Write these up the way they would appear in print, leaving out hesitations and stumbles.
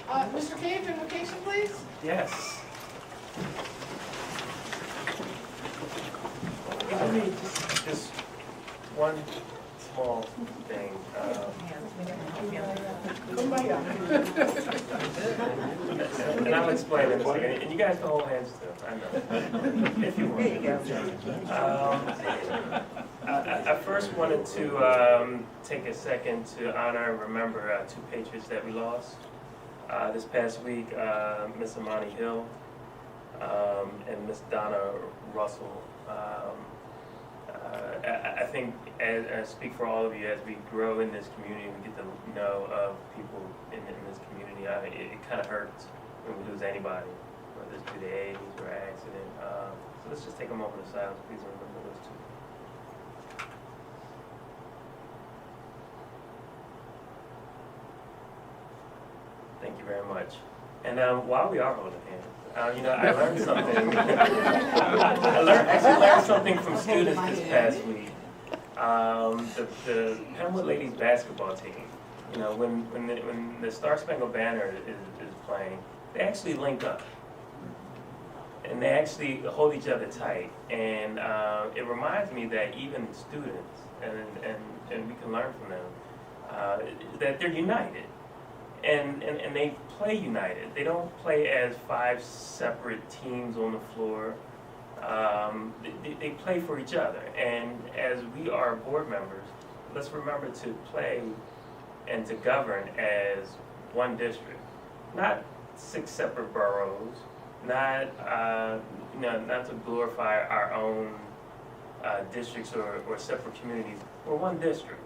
Mr. Cave, invocation, please. Yes. Just one small thing. And I'll explain in a second. And you guys can hold hands too, I know. If you want. There you go. I first wanted to take a second to honor and remember two patriots that we lost. This past week, Miss Amani Hill and Miss Donna Russell. I think, as I speak for all of you, as we grow in this community, we get to know of people in this community. It kind of hurts when we lose anybody, whether it's due to age or accident. So let's just take a moment of silence, please, and remember those two. Thank you very much. And while we are holding hands, I learned something. I learned something from students this past week. The Penwood ladies basketball team, when the Star Spangled Banner is playing, they actually link up. And they actually hold each other tight. And it reminds me that even students, and we can learn from them, that they're united. And they play united. They don't play as 5 separate teams on the floor. They play for each other. And as we are board members, let's remember to play and to govern as one district, not 6 separate boroughs, not to glorify our own districts or separate communities. We're one district.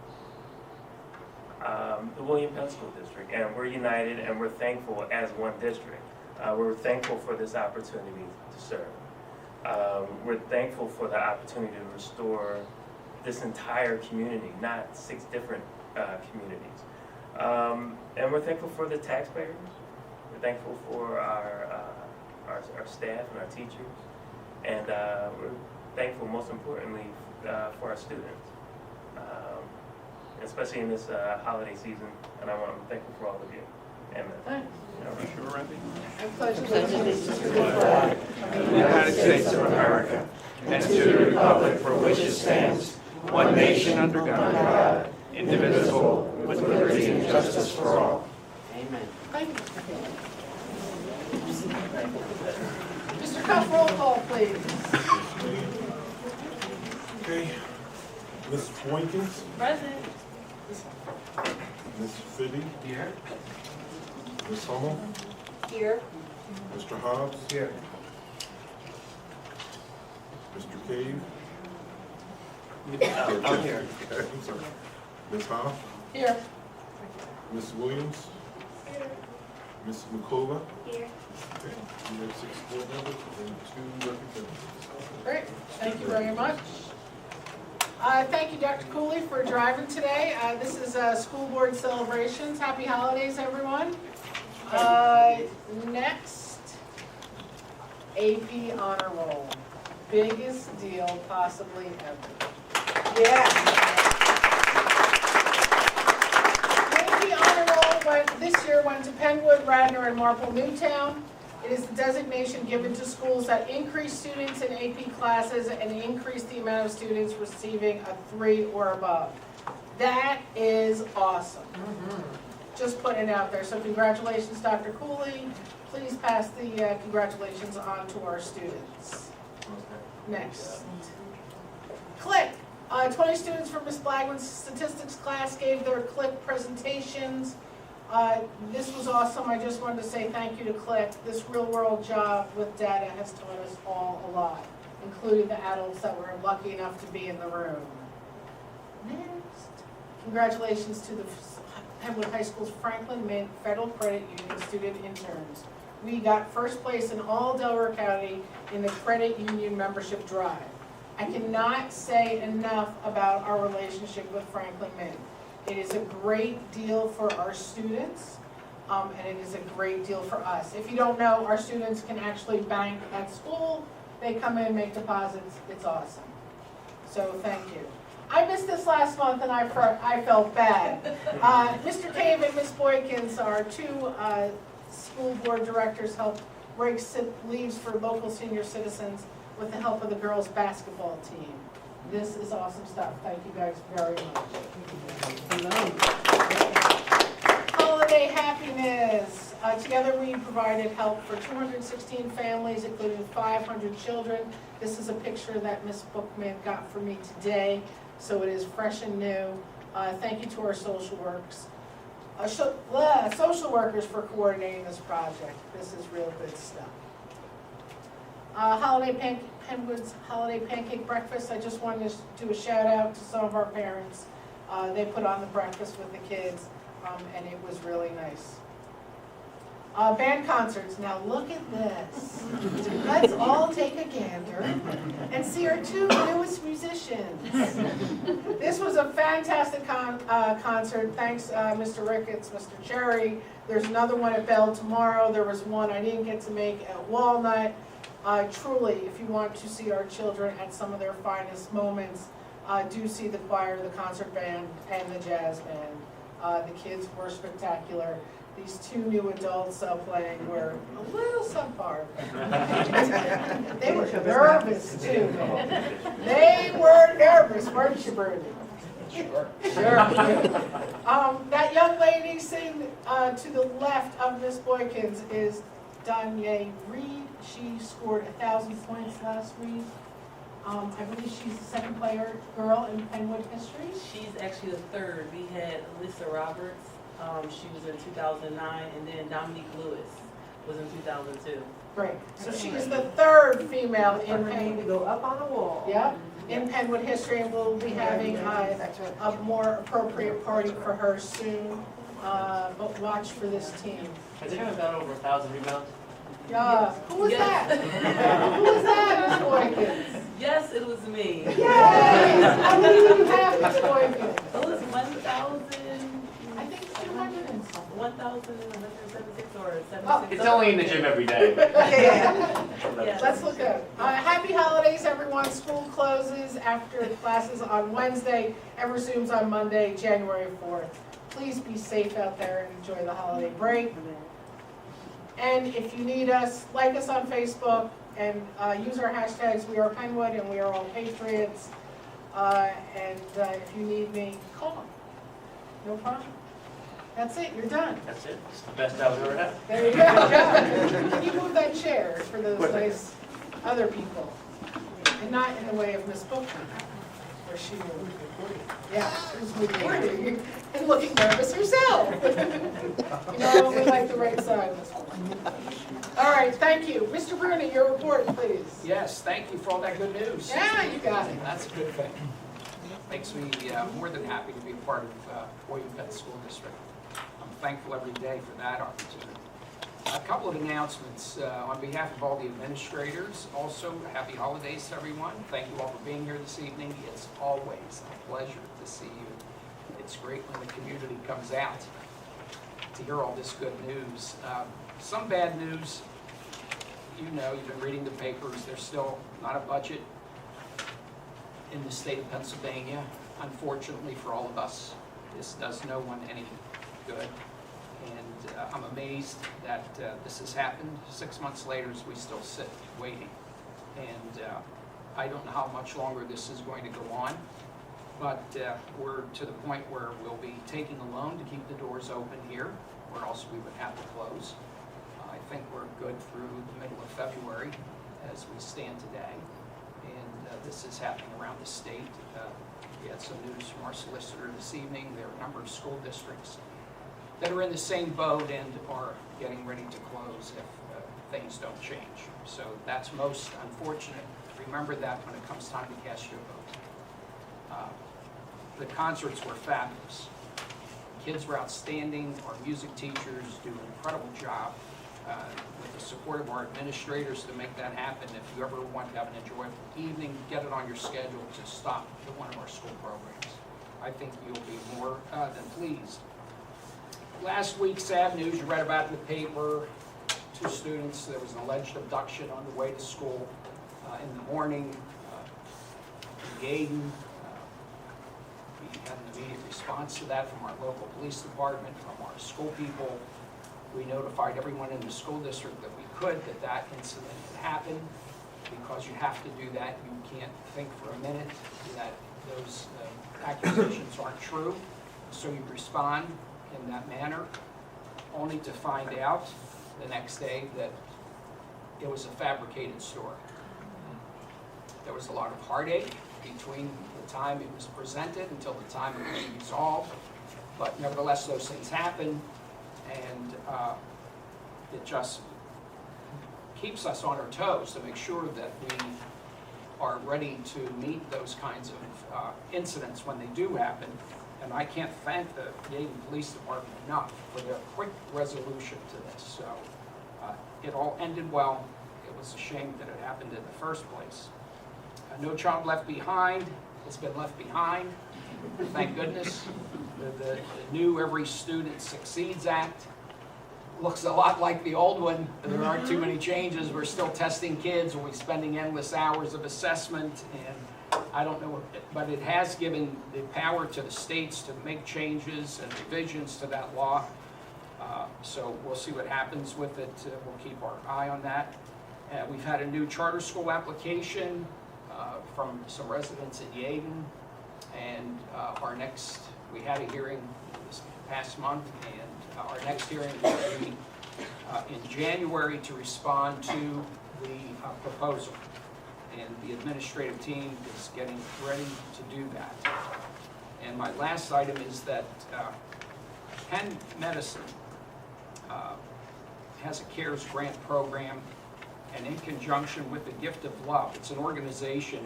The William Penn School District, and we're united and we're thankful as one district. We're thankful for this opportunity to serve. We're thankful for the opportunity to restore this entire community, not 6 different communities. And we're thankful for the taxpayers. We're thankful for our staff and our teachers. And we're thankful, most importantly, for our students. Especially in this holiday season, and I'm thankful for all of you. Amen. Thanks. Sure, Randy? I pledge allegiance to the flag of the United States of America, and to the republic for which it stands, one nation under God, indivisible, with liberty and justice for all. Amen. Thank you, Mr. Cuff, roll call, please. Okay. Ms. Boykins? Present. Ms. Fiddy? Here. Ms. Hummel? Here. Mr. Hobbs? Here. Mr. Cave? I'm here. Okay, I'm sorry. Ms. Hoff? Here. Ms. Williams? Here. Ms. McCullough? Here. Okay, we have 6 board members and 2 representatives. Great, thank you very much. Thank you, Dr. Cooley, for driving today. This is school board celebrations. Happy holidays, everyone. Next, AP honor roll. Biggest deal possibly ever. Yeah. AP honor roll this year went to Penwood, Radnor, and Marple Newtown. It is the designation given to schools that increase students in AP classes and increase the amount of students receiving a 3 or above. That is awesome. Just putting it out there. So congratulations, Dr. Cooley. Please pass the congratulations on to our students. Next. Click. 20 students from Ms. Blagman's statistics class gave their CLIC presentations. This was awesome. I just wanted to say thank you to CLIC. This real world job with data has taught us all a lot, including the adults that were lucky enough to be in the room. Next. Congratulations to the Penwood High School's Franklin Mint Federal Credit Union student interns. We got first place in all Delaware County in the credit union membership drive. I cannot say enough about our relationship with Franklin Mint. It is a great deal for our students, and it is a great deal for us. If you don't know, our students can actually bank at school. They come in, make deposits. It's awesome. So thank you. I missed this last month, and I felt bad. Mr. Cave and Ms. Boykins are 2 school board directors helped rake leaves for local senior citizens with the help of the girls' basketball team. This is awesome stuff. Thank you guys very much. Holiday happiness. Together we provided help for 216 families, including 500 children. This is a picture that Ms. Bookman got for me today, so it is fresh and new. Thank you to our social workers for coordinating this project. This is real good stuff. Penwood's Holiday Pancake Breakfast. I just wanted to do a shout out to some of our parents. They put on the breakfast with the kids, and it was really nice. Band concerts. Now look at this. Let's all take a gander and see our two newest musicians. This was a fantastic concert. Thanks, Mr. Ricketts, Mr. Cherry. There's another one at Bell tomorrow. There was one I didn't get to make at Walnut. Truly, if you want to see our children at some of their finest moments, do see the choir, the concert band, and the jazz band. The kids were spectacular. These two new adults playing were a little subpar. They were nervous too. They were nervous, weren't you, Bernie? Sure. That young lady sitting to the left of Miss Boykins is Danye Reed. She scored 1,000 points last week. I believe she's the second player girl in Penwood history. She's actually the third. We had Alyssa Roberts. She was in 2009, and then Dominique Lewis was in 2002. Great. So she is the third female in to Penwood. go up on the wall. Yeah, in Penwood history, and we'll be having a more appropriate party for her soon. But watch for this team. Has anyone got over 1,000 rebounds? Yeah. Who was Yes. that? Who was that, Miss Boykins? Yes, it was me. Yay! How many do you have, Miss Boykins? It was 1,000. I think 200 and something. 1,176 or 76. Oh. It's only in the gym every day. Yes. Let's look at it. Happy holidays, everyone. School closes after classes on Wednesday and resumes on Monday, January 4th. Please be safe out there and enjoy the holiday break. And if you need us, like us on Facebook and use our hashtags, We Are Penwood and We Are All Patriots. If you need me, call. No problem. That's it, you're done. That's it. It's the best I've ever had. There you go. Can you move that chair for those nice other people? And not in the way of Miss Bookman, where she moved. Yeah, she was moving and looking nervous herself. You know, we like the right side of this one. All right, thank you. Mr. Bruni, your report, please. Yes, thank you for all that good news. Yeah, you got it. That's a good thing. Makes me more than happy to be a part of William Penn School District. I'm thankful every day for that opportunity. A couple of announcements on behalf of all the administrators. Also, happy holidays to everyone. Thank you all for being here this evening. It's always a pleasure to see you. It's great when the community comes out to hear all this good news. Some bad news, you know, you've been reading the papers. There's still not a budget in the state of Pennsylvania. Unfortunately for all of us, this does no one any good. And I'm amazed that this has happened 6 months later as we still sit waiting. And I don't know how much longer this is going to go on, but we're to the point where we'll be taking a loan to keep the doors open here, or else we would have to close. I think we're good through the middle of February as we stand today. And this is happening around the state. We had some news from our solicitor this evening. There are a number of school districts that are in the same boat and are getting ready to close if things don't change. So that's most unfortunate. Remember that when it comes time to cast your vote. The concerts were fabulous. Kids were outstanding. Our music teachers do an incredible job with the support of our administrators to make that happen. If you ever want to have an enjoyable evening, get it on your schedule to stop at one of our school programs. I think you'll be more than pleased. Last week, sad news, you read about in the paper, 2 students, there was an alleged abduction on the way to school in the morning in Gaydon. We had an immediate response to that from our local police department, from our school people. We notified everyone in the school district that we could, that incident had happened. Because you have to do that, you can't think for a minute that those accusations aren't true. So you respond in that manner, only to find out the next day that it was a fabricated story. There was a lot of heartache between the time it was presented until the time it was resolved. But nevertheless, those things happen, and it just keeps us on our toes to make sure that we are ready to meet those kinds of incidents when they do happen. And I can't thank the Dayton Police Department enough for their quick resolution to this. So it all ended well. It was a shame that it happened in the first place. No child left behind has been left behind, thank goodness. The new Every Student Succeeds Act looks a lot like the old one. There aren't too many changes. We're still testing kids. We're spending endless hours of assessment, and I don't know, but it has given the power to the states to make changes and revisions to that law. So we'll see what happens with it. We'll keep our eye on that. We've had a new charter school application from some residents in Yaden, and we had a hearing this past month, and our next hearing will be in January to respond to the proposal. And the administrative team is getting ready to do that. And my last item is that Penn Medicine has a CARES grant program, and in conjunction with the Gift of Love, it's an organization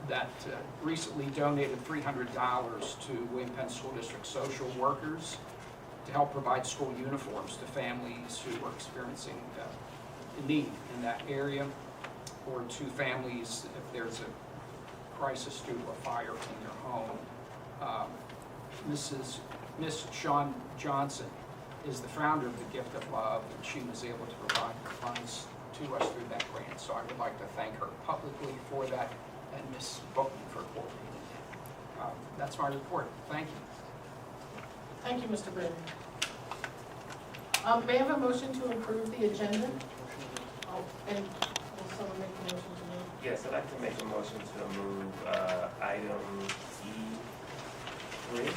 that recently donated $300 to William Penn School District social workers to help provide school uniforms to families who are experiencing need in that area, or to families if there's a crisis due to a fire in their home. Miss Shawn Johnson is the founder of the Gift of Love, and she was able to provide the funds to us through that grant. So I would like to thank her publicly for that, and Ms. Bookman for coordinating it. That's my report. Thank you. Thank you, Mr. Britton. May I have a motion to approve the agenda? Oh, and will someone make a motion to move? Yes, I'd like to make a motion to move item E3.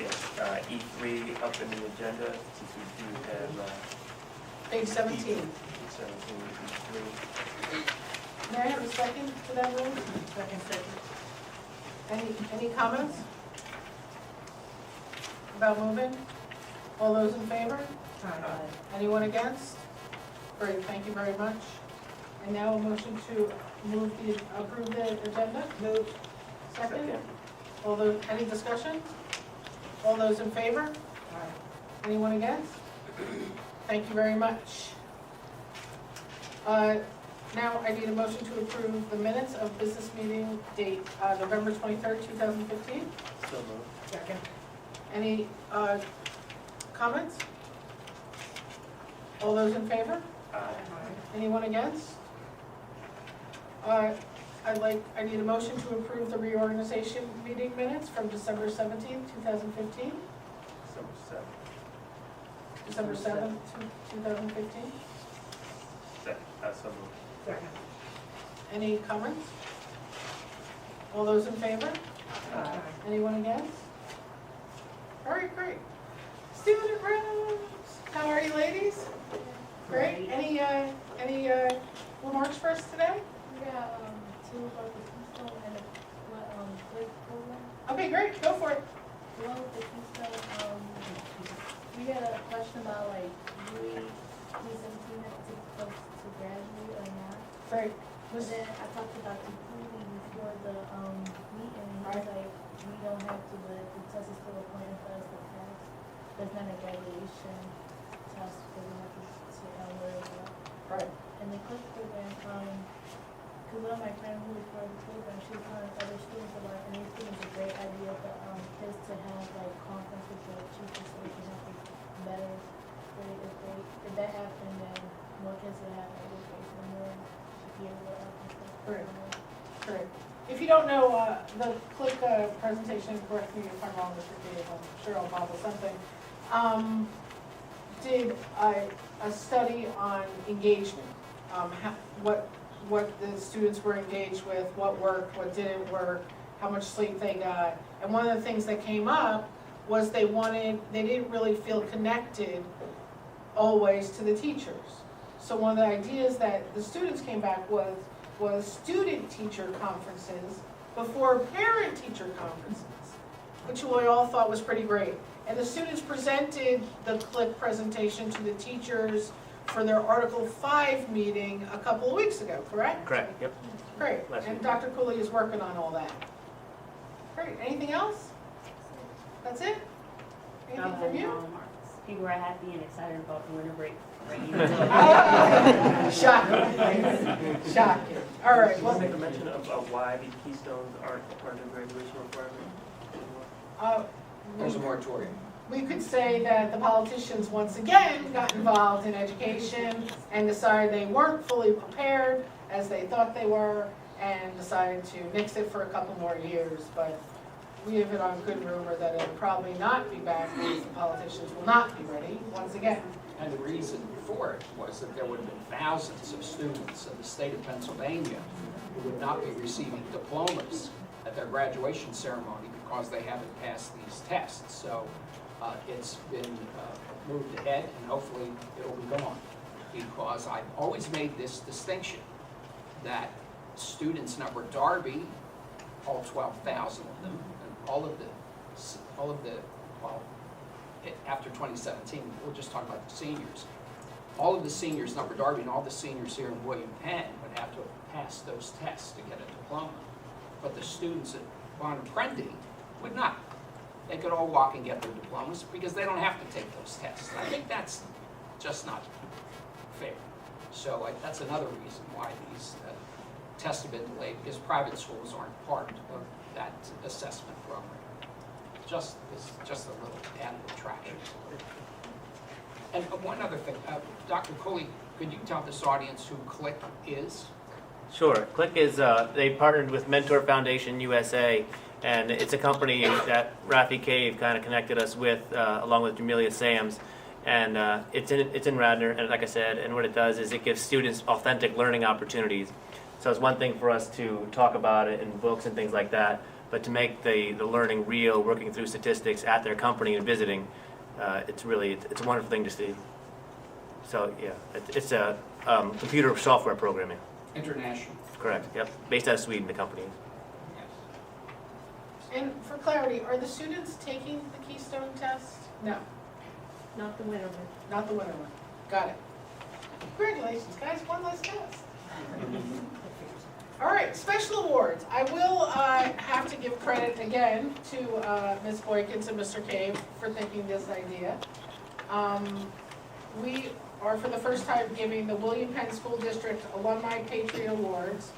Yes, E3 up in the agenda, since we do have Page 17. 17, E3. May I have a second to that move? Any comments about moving? All those in favor? Anyone against? Great, thank you very much. And now a motion to approve the agenda? Move. Second? All those, any discussion? All those in favor? Anyone against? Thank you very much. Now I need a motion to approve the minutes of business meeting date November 23rd, 2015. So moved. Second. Any comments? All those in favor? Aye. Anyone against? I need a motion to approve the reorganization meeting minutes from December 17th, 2015. December 7th, 2015. So moved. Second. Any comments? All those in favor? Anyone against? All right, great. Student Rose, how are you, ladies? Great. Any remarks for us today? Yeah, two about the Keystone and the quick program. Okay, great. Go for it. One with the Keystone, we had a question about like, do we 2017 have to folks to graduate or not? Great. But then I talked about the Cooley before the meeting, and he was like, we don't have to, but the test is still appointed for us to pass. There's not a graduation test, but we have to sit down where it's at. Right. And the quick program, because one of my friends who was part of the program, she was telling other students about it, and they think it's a great idea for kids to have like conference with the teachers so they can have a better grade. If that happened, then more kids would have like education and more GPA would up and stuff. Right. Great. If you don't know, the click presentation, correct me if I'm wrong, Mr. Cave, I'm sure I'll bobble something, did a study on engagement, what the students were engaged with, what worked, what didn't work, how much sleep they got. And one of the things that came up was they didn't really feel connected always to the teachers. So one of the ideas that the students came back with was student-teacher conferences before parent-teacher conferences, which we all thought was pretty great. And the students presented the CLIC presentation to the teachers for their Article 5 meeting a couple of weeks ago, correct? Correct, yep. Great, Last and week. Dr. Cooley is working on all that. Great, anything else? That's it? Anything from you? People are happy and excited about the winter break. Shocking. Shocking. All right, You well, want to make a mention of why these keystones aren't part of the graduation requirement? There's a moratorium. we could say that the politicians once again got involved in education and decided they weren't fully prepared as they thought they were and decided to nix it for a couple more years. But we have it on good rumor that it'll probably not be back because the politicians will not be ready once again. And the reason for it was that there would have been thousands of students in the state of Pennsylvania who would not be receiving diplomas at their graduation ceremony because they haven't passed these tests. So it's been moved ahead, and hopefully it'll be gone. Because I've always made this distinction that students number Darby, all 12,000 of them, and all of the, well, after 2017, we'll just talk about the seniors. All of the seniors number Darby and all the seniors here in William Penn would have to have passed those tests to get a diploma. But the students at Von Apprendi would not. They could all walk and get their diplomas because they don't have to take those tests. I think that's just not fair. So that's another reason why these tests have been delayed, because private schools aren't part of that assessment program. Just a little added attraction. And one other thing, Dr. Cooley, could you tell this audience who CLIC is? Sure. Click is, they partnered with Mentor Foundation USA, and it's a company that Rafi Cave kind of connected us with, along with Jamelia Sams. And it's in Radnor, and like I said, and what it does is it gives students authentic learning opportunities. So it's one thing for us to talk about it in books and things like that, but to make the learning real, working through statistics at their company and visiting, it's a wonderful thing to see. So yeah, it's a computer software programming. International. Correct, yep. Based out of Sweden, the company. Yes. And for clarity, are the students taking the Keystone test? No, Not the winter one. not the winter one. Got it. Congratulations, guys, one less test. All right, special awards. I will have to give credit again to Ms. Boykins and Mr. Cave for thinking this idea. We are for the first time giving the William Penn School District Alumni Patriot Awards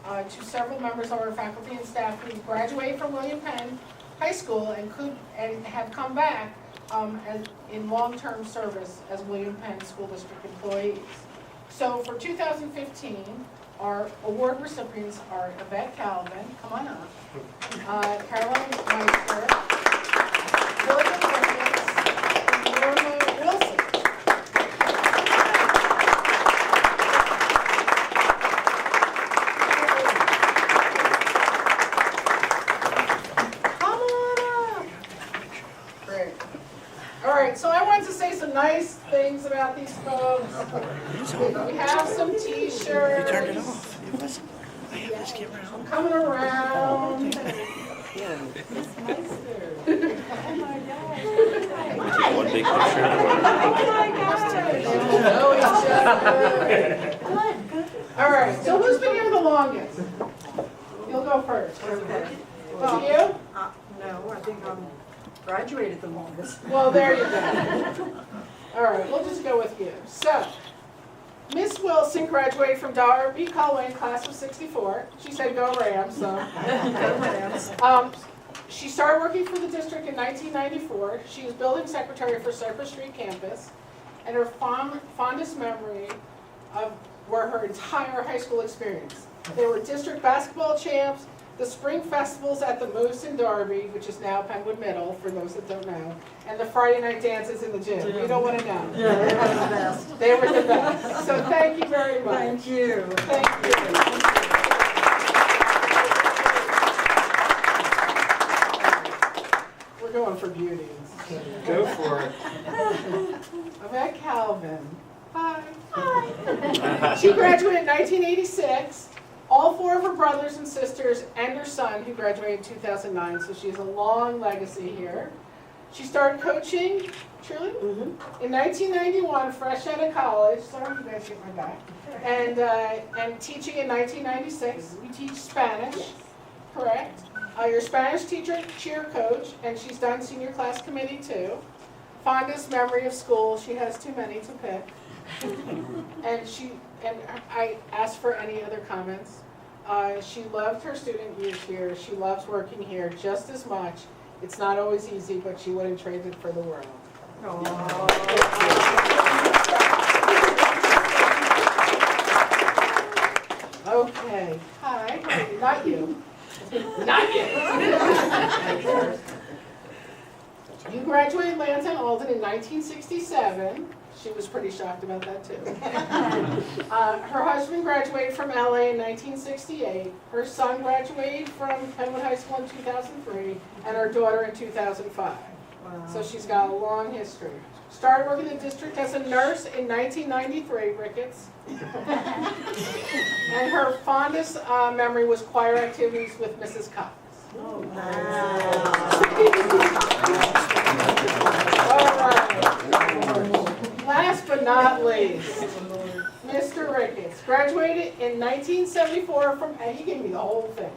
to several members of our faculty and staff who graduated from William Penn High School and have come back in long-term service as William Penn School District employees. So for 2015, our award recipients are Yvette Calvin, come on up, Caroline Meister, William Ricketts, and Norma Wilson. Come on up. Great. All right, so I wanted to say some nice things about these folks. We have some t-shirts. You turned it off. It wasn't. I have this camera on. I'm coming around. Miss Meister. Oh my gosh. One big picture. Oh my gosh. You know each other. Good, good. All right, so who's been here the longest? You'll go first. Well, you? No, I think I'm graduated the longest. Well, there you go. All right, we'll just go with you. So, Miss Wilson graduated from Darby Colway in class of 64. She said go Rams, so. Go Rams. She started working for the district in 1994. She was building secretary for Cypress Street campus. And her fondest memory were her entire high school experience. They were district basketball champs, the spring festivals at the Moose in Darby, which is now Penwood Middle, for those that don't know, and the Friday night dances in the gym. You don't want to know. Yeah, they were the best. They were the best. So thank you very much. Thank you. Thank you. We're going for beauties. Go for it. Yvette Calvin. Hi. Hi. She graduated in 1986. All 4 of her brothers and sisters and her son, who graduated in 2009, so she has a long legacy here. She started coaching cheerleading in 1991, fresh out of college. Sorry, you guys get my back. And teaching in 1996. You teach Spanish, correct? Your Spanish teacher, cheer coach, and she's done senior class committee too. Fondest memory of school, she has too many to pick. And I asked for any other comments. She loved her student years here. She loves working here just as much. It's not always easy, but she wouldn't trade it for the world. Okay, hi, not you. Not you. You graduated Lansing Alden in 1967. She was pretty shocked about that too. Her husband graduated from LA in 1968. Her son graduated from Penwood High School in 2003, and her daughter in 2005. Wow. So she's got a long history. Started working in the district as a nurse in 1993, Ricketts. And her fondest memory was choir activities with Mrs. Cox. Oh, All right. Last but not least, Mr. Ricketts graduated in 1974 from, and he gave me the whole thing.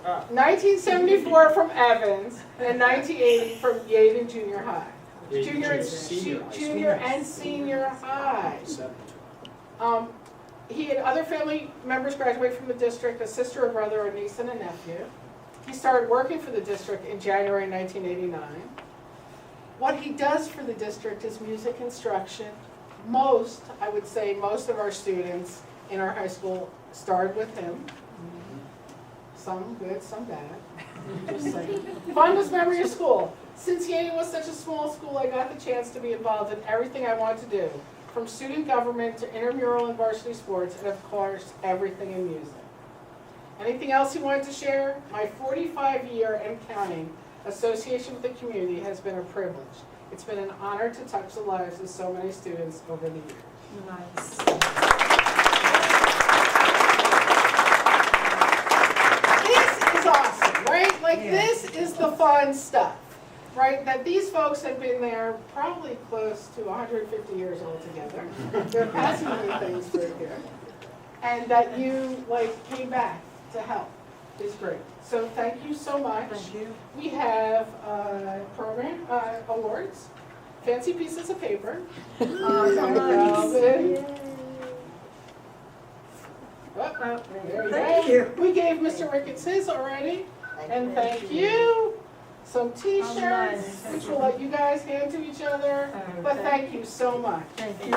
1974 from Evans and 1980 from Yaden Junior High. Junior and senior high. He had other family members graduate from the district, a sister, a brother, a niece, and a nephew. He started working for the district in January 1989. What he does for the district is music instruction. I would say most of our students in our high school started with him. Some good, some bad. Just saying. Fondest memory of school. Since Yaden was such a small school, I got the chance to be involved in everything I wanted to do, from student government to intramural and varsity sports, and of course, everything in music. Anything else you wanted to share? My 45-year and counting association with the community has been a privilege. It's been an honor to touch the lives of so many students over the years. nice. This is awesome, right? Like, this is the fun stuff, right? That these folks have been there probably close to 150 years altogether. They're passing me things through here. And that you, came back to help is great. So thank you so much. Thank you. We have program awards, fancy pieces of paper. Calvin. Oh, there you Thank go. you. We gave Mr. Ricketts his already. And thank you. Some t-shirts, nice. which we'll let you guys hand to each other. But thank you so much. Thank you.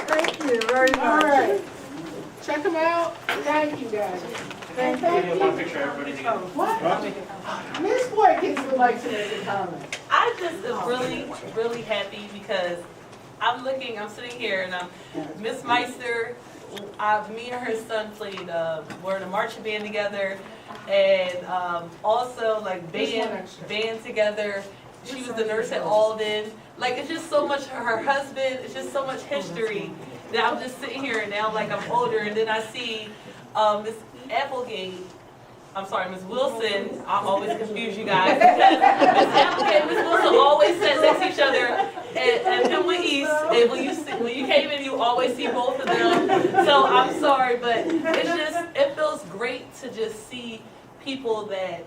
Thank you very All much. right. Check them out. Thank you, guys. Thank Thank you. you. What? Ms. Boykins would like to make a comment. I just am really, really happy because I'm sitting here and Miss Meister, me and her son played, we're in a marching band together and also band together. She was the nurse at Alden. It's just so much, her husband, it's just so much history that I'm just sitting here and now I'm older and then I see Miss Applegate. I'm sorry, Miss Wilson. I'm always confused, you guys. Because Miss Applegate and Miss Wilson always sat next to each other at Penwood East. And when you came in, you always see both of them. So I'm sorry, but it feels great to just see people that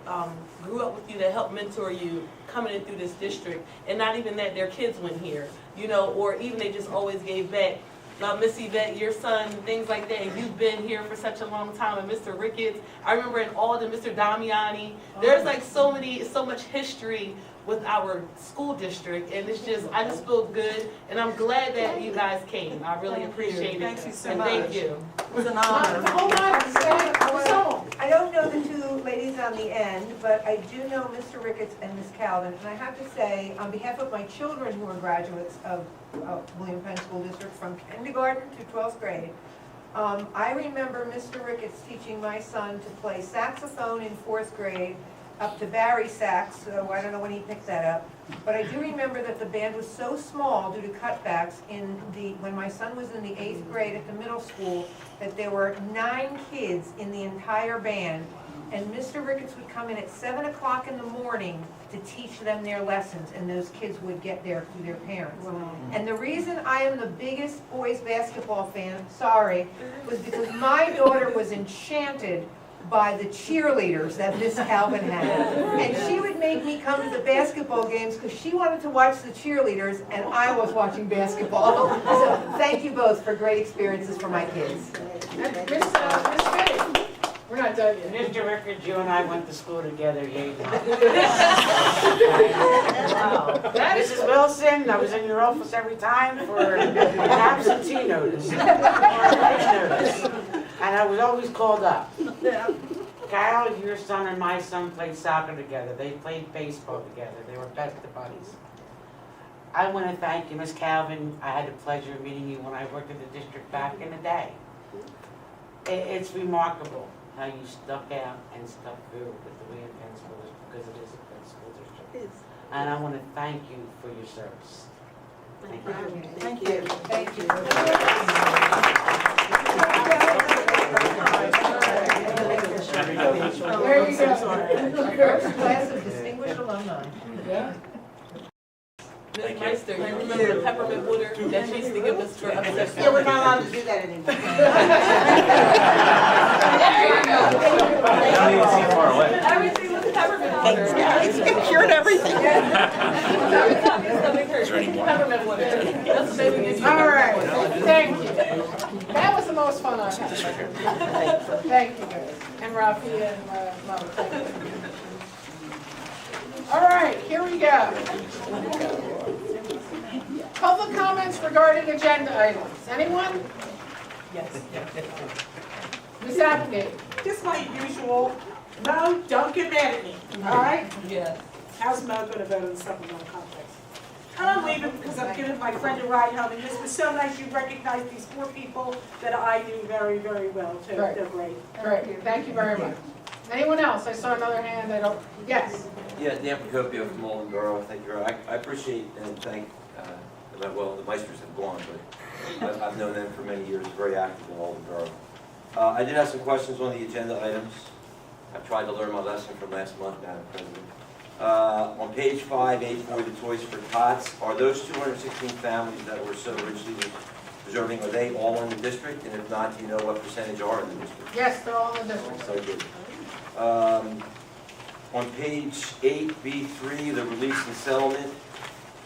grew up with you, that helped mentor you, coming in through this district. And not even that, their kids went here, or even they just always gave back. Miss Yvette, your son, things like that. And you've been here for such a long time. And Mr. Ricketts, I remember in Alden, Mr. Damiani. There's like so much history with our school district, and I just feel good, and I'm glad that you guys came. I really appreciate it. Thank you so And much. thank you. It was an honor. Hold on, Michelle. I don't know the two ladies on the end, but I do know Mr. Ricketts and Ms. Calvin. And I have to say, on behalf of my children who are graduates of William Penn School District from kindergarten to 12th grade, I remember Mr. Ricketts teaching my son to play saxophone in 4th grade up to Barry sax, so I don't know when he picked that up. But I do remember that the band was so small due to cutbacks when my son was in the 8th grade at the middle school, that there were 9 kids in the entire band. And Mr. Ricketts would come in at 7 o'clock in the morning to teach them their lessons, and those kids would get there through their parents. And the reason I am the biggest boys basketball fan, sorry, was because my daughter was enchanted by the cheerleaders that Miss Calvin had. And she would make me come to the basketball games because she wanted to watch the cheerleaders and I was watching basketball. So thank you both for great experiences for my kids. Miss Betty, we're not done yet. Mr. Ricketts, you and I went to school together, yay. That is Mrs. Wilson, I was in your office every time for an absentee notice, or a late notice, and I was always called up. Carol, your son and my son played soccer together. They played baseball together. They were best of buddies. I want to thank you, Miss Calvin. I had the pleasure of meeting you when I worked at the district back in the day. It's remarkable how you stuck out and stuck through with the William Penn School District, because it is a Penn School District. And I want to thank you for your service. Thank you. Thank you. Thank you. There you go. First class of distinguished alumni. Yeah. Ms. Meister, you remember the peppermint water that she used to give us for upset? Yeah, we're not allowed to do that anymore. Everything was peppermint water. It cured everything. Peppermint water. That's what baby gets you. All right, thank you. That was the most fun I've had. Thank you guys. And Rafi and Mom, thank you. All right, here we go. Public comments regarding agenda items. Anyone? Yes. Ms. Applegate? Just like usual, Mo, don't get mad at me, all right? Yeah. How's Mo gonna vote on supplemental complex? And I'm leaving because I'm giving my friend a ride home, and this was so nice, you recognized these 4 people that I knew very, very well, too. Right. They're great. Great, thank you very much. Anyone else? I saw another hand, I don't, yes? Yeah, Dan Procopio from Malden Borough. Thank you. I appreciate and thank, well, the Meisters have gone, but I've known them for many years, very active in Malden Borough. I did have some questions on the agenda items. I've tried to learn my lesson from last month, Madam President. On page 584, the Toys for Tots, are those 216 families that were so richly deserving, are they all in the district? And if not, do you know what percentage are in the district? Yes, they're all in the district. So good. On page 8B3, the release and settlement,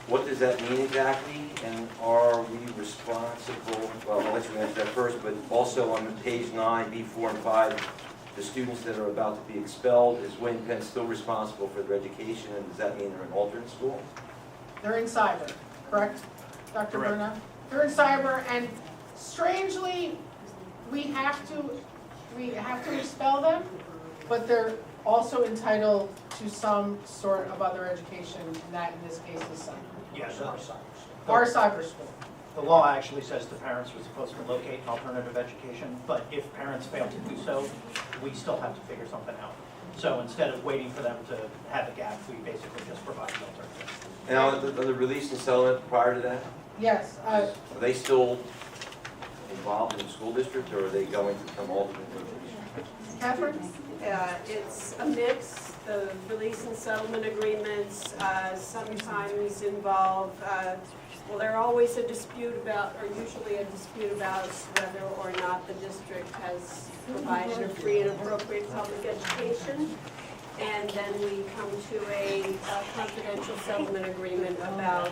what does that mean exactly? And are we responsible, well, I'll let you answer that first, but also on page 9, B4 and 5, the students that are about to be expelled, is William Penn still responsible for their education, and does that mean they're in alternate school? They're in cyber, correct, Dr. Correct. Bruno? They're in cyber, and strangely, we have to expel them, but they're also entitled to some sort of other education, and that in this case is cyber. Yes, Our cyber school. the law actually says the parents are supposed to locate an alternative education, but if parents fail to do so, we still have to figure something out. So instead of waiting for them to have a gap, we basically just provide an alternative. Now, the release and settlement prior to that, Yes, are they still involved in the school district, or are they going to become alternate? Catherine? It's a mix. The release and settlement agreements sometimes involve, well, they're always a dispute about, or usually a dispute about whether or not the district has provided a free and appropriate public education. And then we come to a confidential settlement agreement about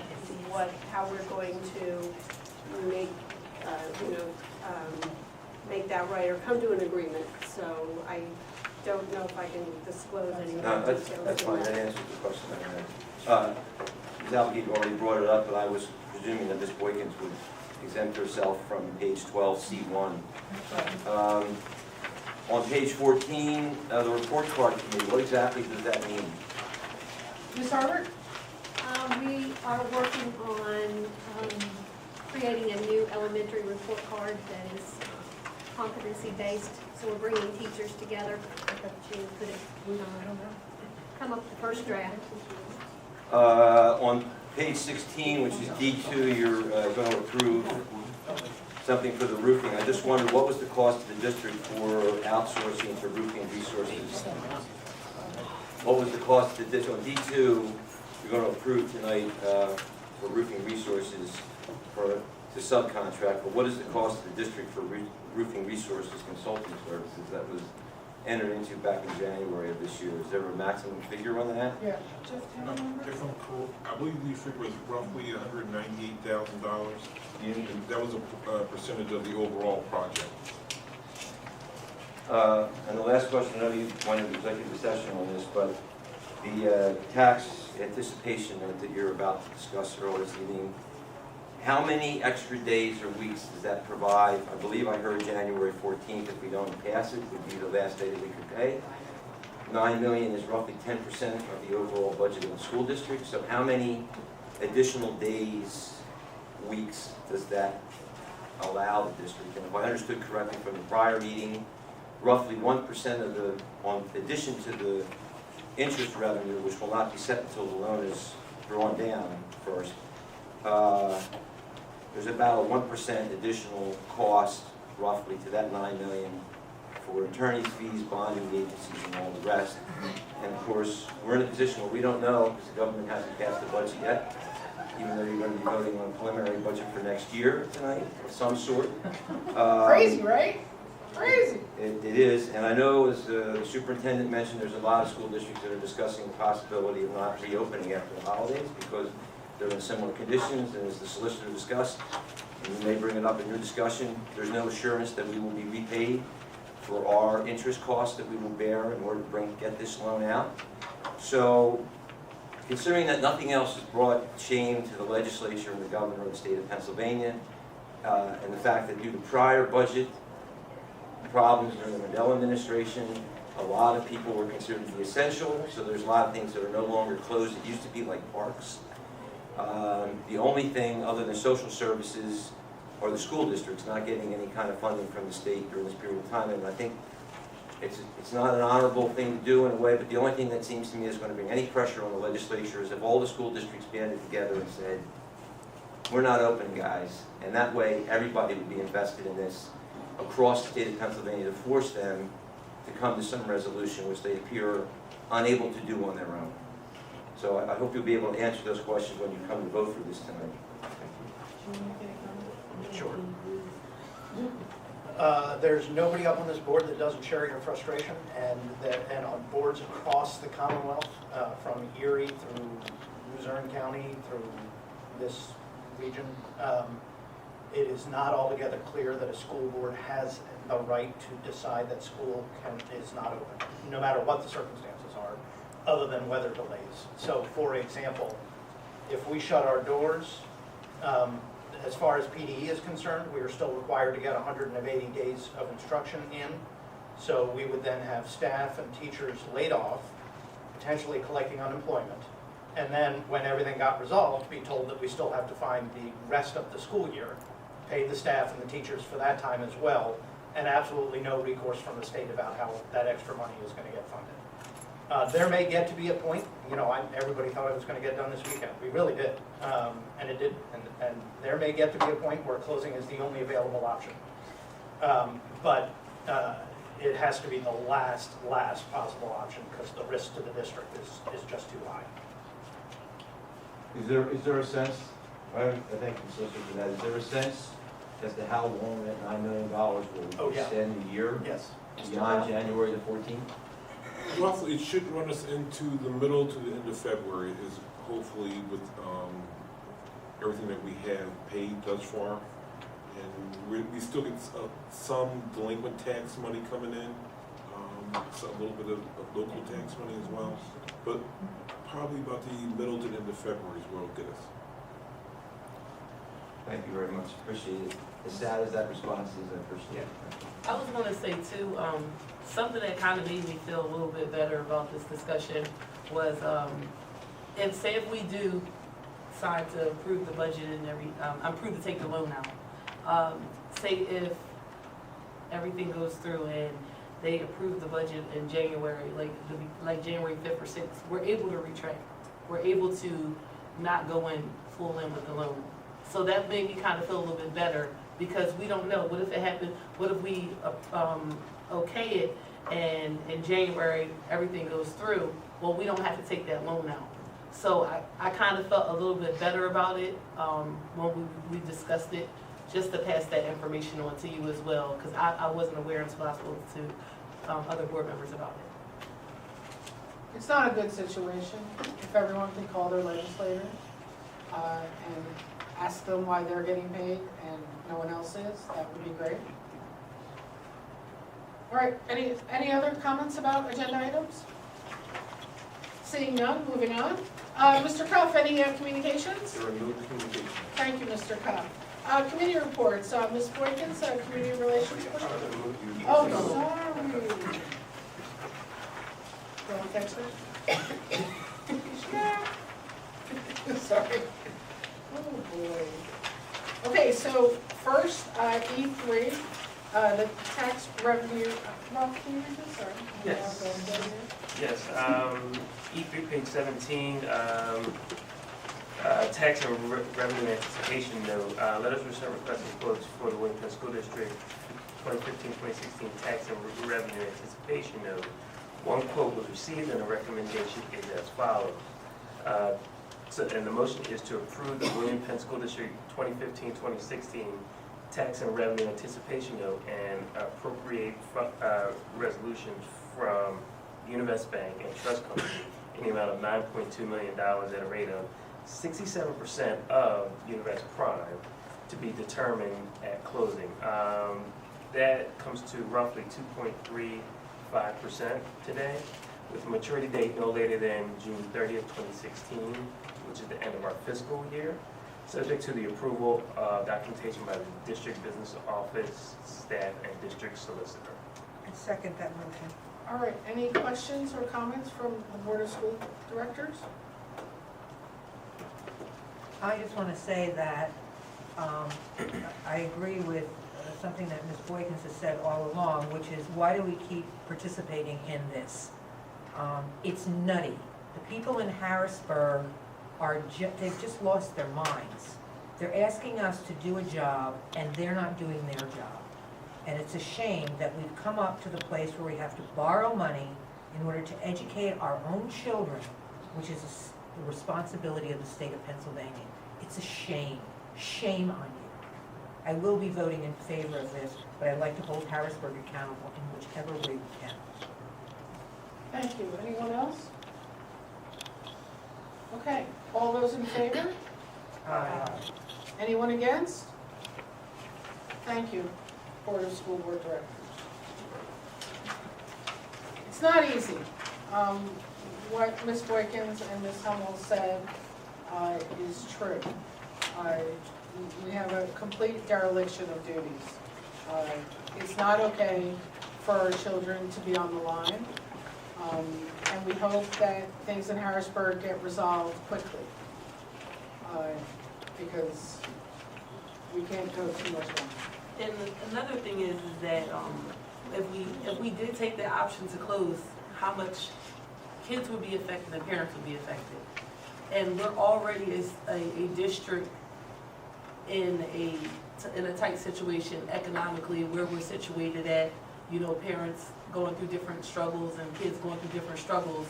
how we're going to make make that right or come to an agreement. So I don't know if I can disclose any No, more details. that's fine, than that that. answers the question I had. Ms. Applegate already brought it up, but I was presuming that Ms. Boykins would exempt herself from page 12C1. On page 14, the report card committee, what exactly does that mean? Ms. Harbert? We are working on creating a new elementary report card that is competency-based. So we're bringing teachers together. Come up with the first draft. On page 16, which is D2, you're going to approve something for the roofing. I just wondered, what was the cost to the district for outsourcing to roofing resources? What was the cost to this? On D2, you're going to approve tonight for roofing resources to subcontract, but what is the cost to the district for roofing resources consulting services that was entered into back in January of this year? Is there a maximum figure on that? Yeah. Jeff, do you remember? If I'm correct, I believe the figure was roughly $198,000. And that was a percentage of the overall project. And the last question, I know you went into executive session on this, but the tax anticipation note that you're about to discuss earlier this evening, how many extra days or weeks does that provide? I believe I heard January 14th, if we don't pass it, would be the last day that we could pay. $9 million is roughly 10% of the overall budget of the school district, so how many additional days, weeks does that allow the district? And if I understood correctly from the prior meeting, roughly 1% of the, on addition to the interest revenue, which will not be set until the loan is drawn down first, there's about a 1% additional cost roughly to that $9 million for attorney's fees, bonding agencies, and all the rest. And of course, we're in a position where we don't know, because the government hasn't passed the budget yet, even though you're going to be voting on a preliminary budget for next year tonight, of some sort. Crazy, right? Crazy. It is, and I know, as the superintendent mentioned, there's a lot of school districts that are discussing the possibility of not reopening after the holidays because they're in similar conditions, and as the solicitor discussed, and you may bring it up in your discussion, there's no assurance that we will be repaid for our interest costs that we will bear in order to get this loan out. So, considering that nothing else has brought shame to the legislature and the governor of the state of Pennsylvania, and the fact that due to prior budget problems during the Mandela administration, a lot of people were considered to be essential, so there's a lot of things that are no longer closed. It used to be like parks. The only thing other than social services are the school districts not getting any kind of funding from the state during this period of time, and I think it's not an honorable thing to do in a way, but the only thing that seems to me is going to bring any pressure on the legislature is if all the school districts banded together and said, we're not open, guys, and that way everybody would be invested in this across the state of Pennsylvania to force them to come to some resolution which they appear unable to do on their own. So I hope you'll be able to answer those questions when you come to vote for this tonight. Sure. There's nobody up on this board that doesn't share your frustration, and on boards across the Commonwealth, from Erie through Luzerne County, through this region, it is not altogether clear that a school board has a right to decide that school is not open, no matter what the circumstances are, other than weather delays. So, for example, if we shut our doors, as far as PDE is concerned, we are still required to get 180 days of instruction in. So we would then have staff and teachers laid off, potentially collecting unemployment. And then when everything got resolved, be told that we still have to find the rest of the school year, pay the staff and the teachers for that time as well, and absolutely no recourse from the state about how that extra money is going to get funded. There may get to be a point, everybody thought it was going to get done this weekend. We really did, and it did. And there may get to be a point where closing is the only available option. But it has to be the last possible option because the risk to the district is just too high. Is there a sense, I thank you, Solicitor, for that, is there a sense as to how long that $9 million will extend the year? Yes. Beyond January the 14th? Roughly, it should run us into the middle to the end of February, is hopefully with everything that we have paid thus far. And we still get some delinquent tax money coming in, so a little bit of local tax money as well. But probably about the middle to end of February is where it'll get us. Thank you very much, appreciate it. As sad as that response is, I appreciate it. I was gonna say too, something that kind of made me feel a little bit better about this discussion was, if we do decide to approve the budget and approve to take the loan out, say if everything goes through and they approve the budget in January, like January 5th or 6th, we're able to retract. We're able to not go in full in with the loan. So that made me kind of feel a little bit better, because we don't know. What if it happened? What if we okay it and in January everything goes through? Well, we don't have to take that loan out. So I kind of felt a little bit better about it when we discussed it, just to pass that information on to you as well, because I wasn't aware until I spoke to other board members about it. It's not a good situation. If everyone can call their legislators and ask them why they're getting paid and no one else is, that would be great. All right, any other comments about agenda items? Seeing none, moving on. Mr. Cuff, any communications? There are no communications. Thank you, Mr. Cuff. Committee reports, Ms. Boykins, Community Relations. Oh, sorry. Don't text her? Sorry. Oh, boy. Okay, so first, E3, the tax revenue, Rob, can you read this? Sorry. Yes. Yes, E3, page 17, tax and revenue anticipation note. Letters were sent requesting quotes for the William Penn School District 2015-2016 tax and revenue anticipation note. One quote was received and the recommendation is as follows. And the motion is to approve the William Penn School District 2015-2016 tax and revenue anticipation note and appropriate resolutions from Univest Bank and Trust Company in the amount of $9.2 million at a rate of 67% of Univest Prime to be determined at closing. That comes to roughly 2.35% today, with a maturity date no later than June 30th, 2016, which is the end of our fiscal year, subject to the approval of documentation by the district business office, staff, and district solicitor. I second that motion. All right, any questions or comments from the Board of School Directors? I just want to say that I agree with something that Ms. Boykins has said all along, which is, why do we keep participating in this? It's nutty. The people in Harrisburg they've just lost their minds. They're asking us to do a job, and they're not doing their job. And it's a shame that we've come up to the place where we have to borrow money in order to educate our own children, which is the responsibility of the state of Pennsylvania. It's a shame. Shame on you. I will be voting in favor of this, but I'd like to hold Harrisburg accountable in whichever way we can. Thank you. Anyone else? Okay, all those in favor? Aye. Anyone against? Thank you, Board of School Board Directors. It's not easy. What Ms. Boykins and Ms. Hummel said is true. We have a complete dereliction of duties. It's not okay for our children to be on the line. And we hope that things in Harrisburg get resolved quickly, because we can't go too much longer. And another thing is that if we did take the option to close, how much kids would be affected and parents would be affected. And we're already a district in a tight situation economically, where we're situated at, parents going through different struggles and kids going through different struggles.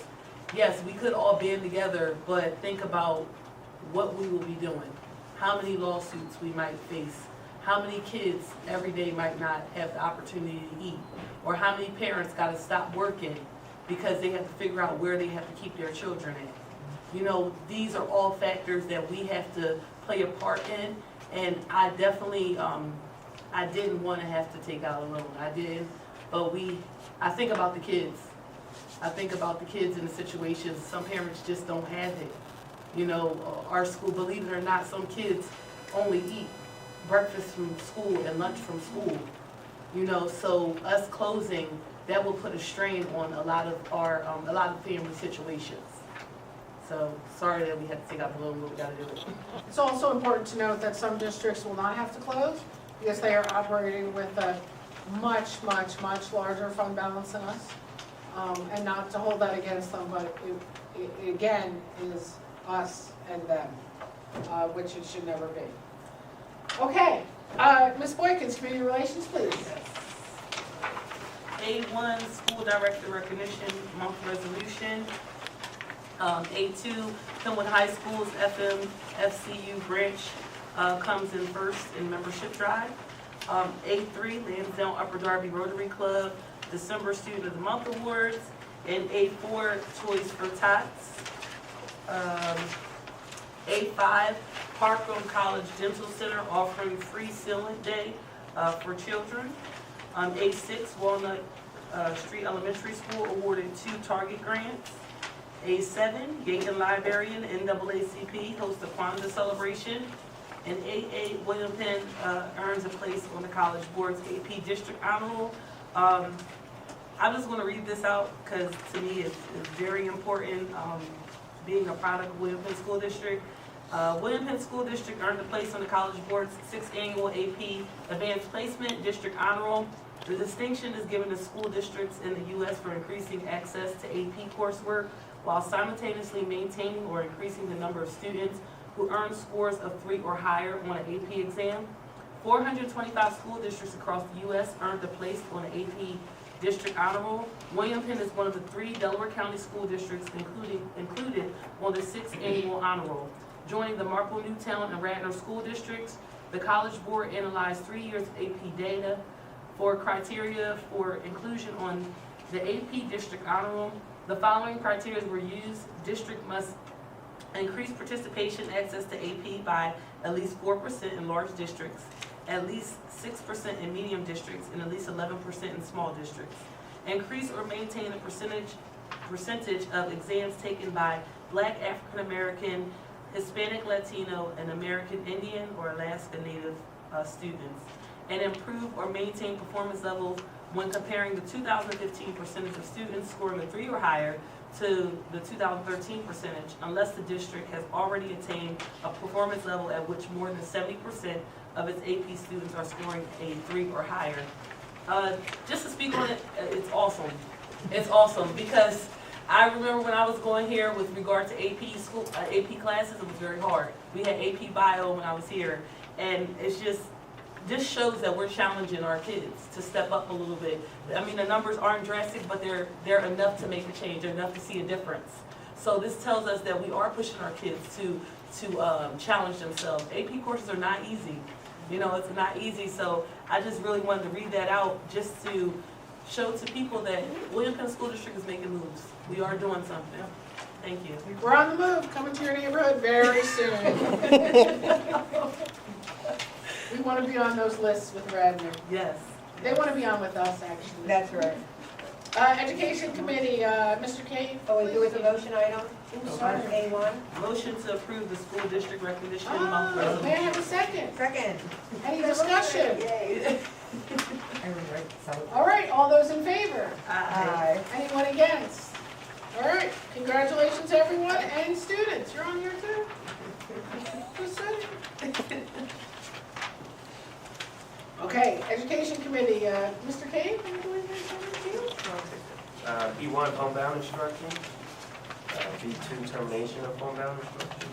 Yes, we could all band together, but think about what we will be doing, how many lawsuits we might face, how many kids every day might not have the opportunity to eat, or how many parents got to stop working because they have to figure out where they have to keep their children at. These are all factors that we have to play a part in, and I definitely I didn't want to have to take out a loan. I didn't, but I think about the kids. I think about the kids in the situations. Some parents just don't have it. You know, our school, believe it or not, some kids only eat breakfast from school and lunch from school. You know, so us closing, that will put a strain on a lot of family situations. So sorry that we had to take out the loan, but we gotta do it. It's also important to note that some districts will not have to close because they are operating with a much, much, much larger fund balance than us. And not to hold that against them, but it again is us and them, which it should never be. Okay, Ms. Boykins, Community Relations, please. A1, School Director Recognition Month Resolution. A2, Penwood High School's FCU branch comes in first in membership drive. A3, Lansdowne Upper Darby Rotary Club December Student of the Month Awards. And A4, Toys for Tots. A5, Parkland College Dental Center offering free sealant day for children. A6, Walnut Street Elementary School awarded 2 Target grants. A7, Yankton Librarian NAACP hosts a Kwanzaa celebration. And A8, William Penn earns a place on the College Board's AP District Honor Roll. I'm just going to read this out because to me it's very important, being a product of William Penn School District. William Penn School District earned a place on the College Board's 6th Annual AP Advanced Placement District Honor Roll. The distinction is given to school districts in the U.S. for increasing access to AP coursework while simultaneously maintaining or increasing the number of students who earn scores of 3 or higher on an AP exam. 425 school districts across the U.S. earned a place on an AP District Honor Roll. William Penn is one of the 3 Delaware County school districts included on the 6th Annual Honor Roll. Joining the Marple, Newtown, and Radnor school districts, the College Board analyzed 3 years of AP data for criteria for inclusion on the AP District Honor Roll. The following criteria were used. District must increase participation access to AP by at least 4% in large districts, at least 6% in medium districts, and at least 11% in small districts. Increase or maintain the percentage of exams taken by Black, African American, Hispanic, Latino, and American Indian or Alaska Native students, and improve or maintain performance levels when comparing the 2015 percentage of students scoring a 3 or higher to the 2013 percentage, unless the district has already attained a performance level at which more than 70% of its AP students are scoring a 3 or higher. Just to speak on it, it's awesome. It's awesome because I remember when I was going here with regard to AP classes, it was very hard. We had AP Bio when I was here, and it's just, this shows that we're challenging our kids to step up a little bit. I mean, the numbers aren't drastic, but they're enough to make a change. They're enough to see a difference. So this tells us that we are pushing our kids to challenge themselves. AP courses are not easy. You know, it's not easy. So I just really wanted to read that out just to show to people that William Penn School District is making moves. We are doing something. Thank you. We're on the move, coming to your neighborhood very soon. We want to be on those lists with Radnor. Yes. They want to be on with us, actually. That's right. Education Committee, Mr. Kane. Oh, wait, there was a motion item Oops, on sorry. A1? Motion to approve the school district recognition month May I resolution. have a second? Second. Any discussion? Yay. All right, all those in favor? Aye. Anyone against? All right, congratulations everyone and students. You're on here too? Who said it? Okay, Education Committee, Mr. Kane, are you doing this over here? B1, homebound instruction. B2, termination of homebound instruction.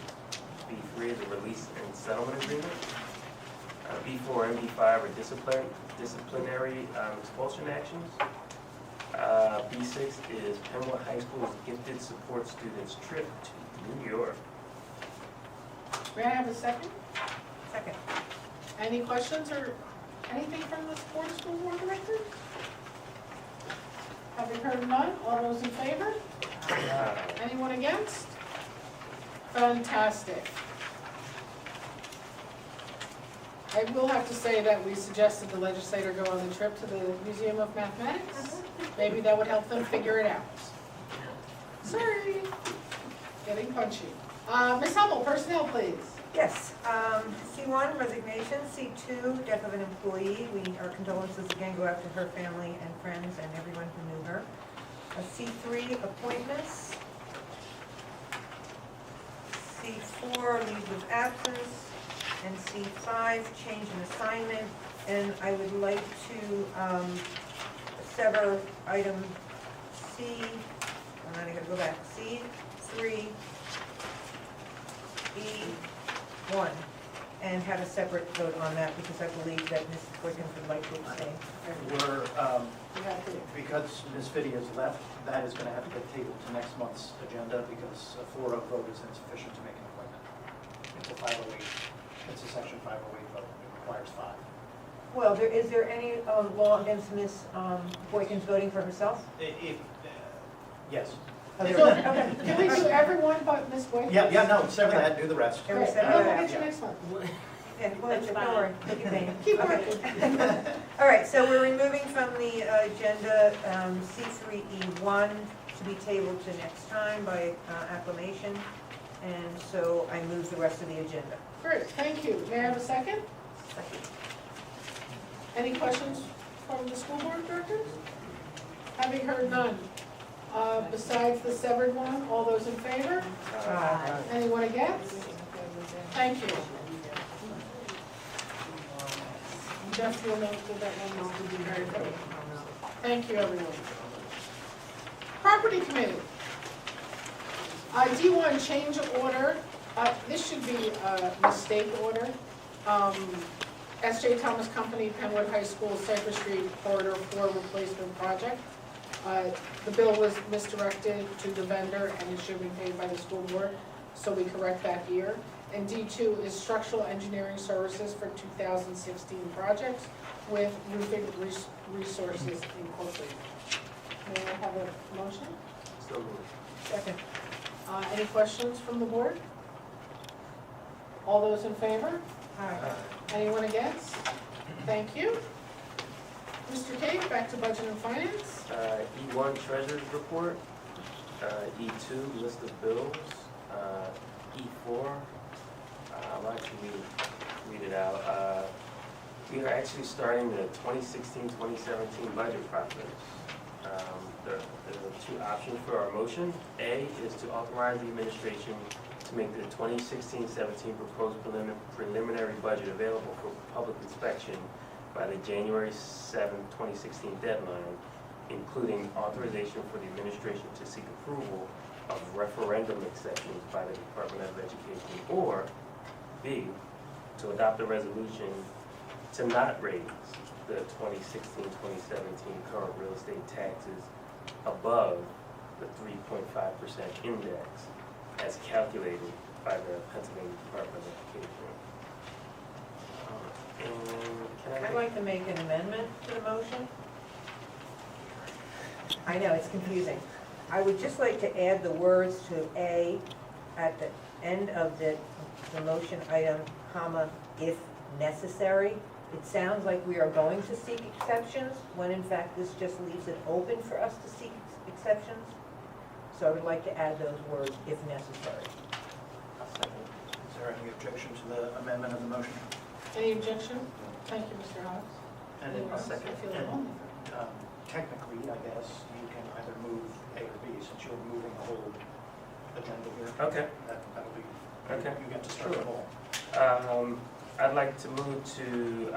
B3 is a release and settlement agreement. B4 and B5 are disciplinary expulsion actions. B6 is Penwood High School's gifted support students trip to New York. May I have a second? Second. Any questions or anything from the Board of School Board Director? Having heard none, all those in favor? Anyone against? Fantastic. I will have to say that we suggested the legislator go on the trip to the Museum of Mathematics. Maybe that would help them figure it out. Sorry. Getting punchy. Ms. Hummel, personnel, please. Yes, C1, resignation, C2, death of an employee. Our condolences again go out to her family and friends and everyone who knew her. C3, appointments. C4, leave of absence. And C5, change in assignment. And I would like to sever item C, and then I gotta go back, C3, E1, and have a separate vote on that because I believe that Mrs. Boykins would like to abstain. We're, because Ms. Fiddy has left, that is going to have to get tabled to next month's agenda because a 4-0 vote is insufficient to make an appointment. It's a 508, it's a section 508 vote, it requires 5. Well, is there any law against Ms. Boykins voting for herself? Yes. Oh, there So, is. Okay. can we do everyone but Ms. Boykins? Yeah, no, sever that, do the rest. Can we Great. sever No, we'll that? get you next month. Yeah, well, That's don't fine. worry, take your pain. Keep Okay. working. All right, so we're removing from the agenda C3E1 to be tabled to next time by acclamation. And so I move the rest of the agenda. Great, thank you. May I have a second? Any questions from the school board directors? Having heard none. Besides the severed one, all those in favor? Anyone against? Thank you. Jeff, you'll note that that one will be very good. Thank you, everyone. Property committee. D1, change order. This should be a mistake order. S.J. Thomas Company, Penwood High School, Cypress Street Corridor 4 replacement project. The bill was misdirected to the vendor and it should be paid by the school board, so we correct that here. And D2 is structural engineering services for 2016 projects with roofing resources incorporated. May I have a motion? So moved. Second. Any questions from the board? All those in favor? Anyone against? Thank you. Mr. Cave, back to budget and finance. E1, treasurer's report. E2, list of bills. E4, I'll actually read it out. We are actually starting the 2016-2017 budget process. There are two options for our motion. A is to authorize the administration to make the 2016-17 proposed preliminary budget available for public inspection by the January 7, 2016 deadline, including authorization for the administration to seek approval of referendum exceptions by the Department of Education, or B, to adopt a resolution to not raise the 2016-2017 current real estate taxes above the 3.5% index as calculated by the Pennsylvania Department of Education. I'd like to make an amendment to the motion. I know, it's confusing. I would just like to add the words to A at the end of the motion item, comma, if necessary. It sounds like we are going to seek exceptions, when in fact this just leaves it open for us to seek exceptions. So I would like to add those words, if necessary. Is there any objection to the amendment of the motion? Any objection? Thank you, Mr. Hobbs. And then I feel lonely. technically, I guess, you can either move A or B, since you're moving the whole agenda here. Okay. That'll be, Okay. you get to start the ball. I'd like to move to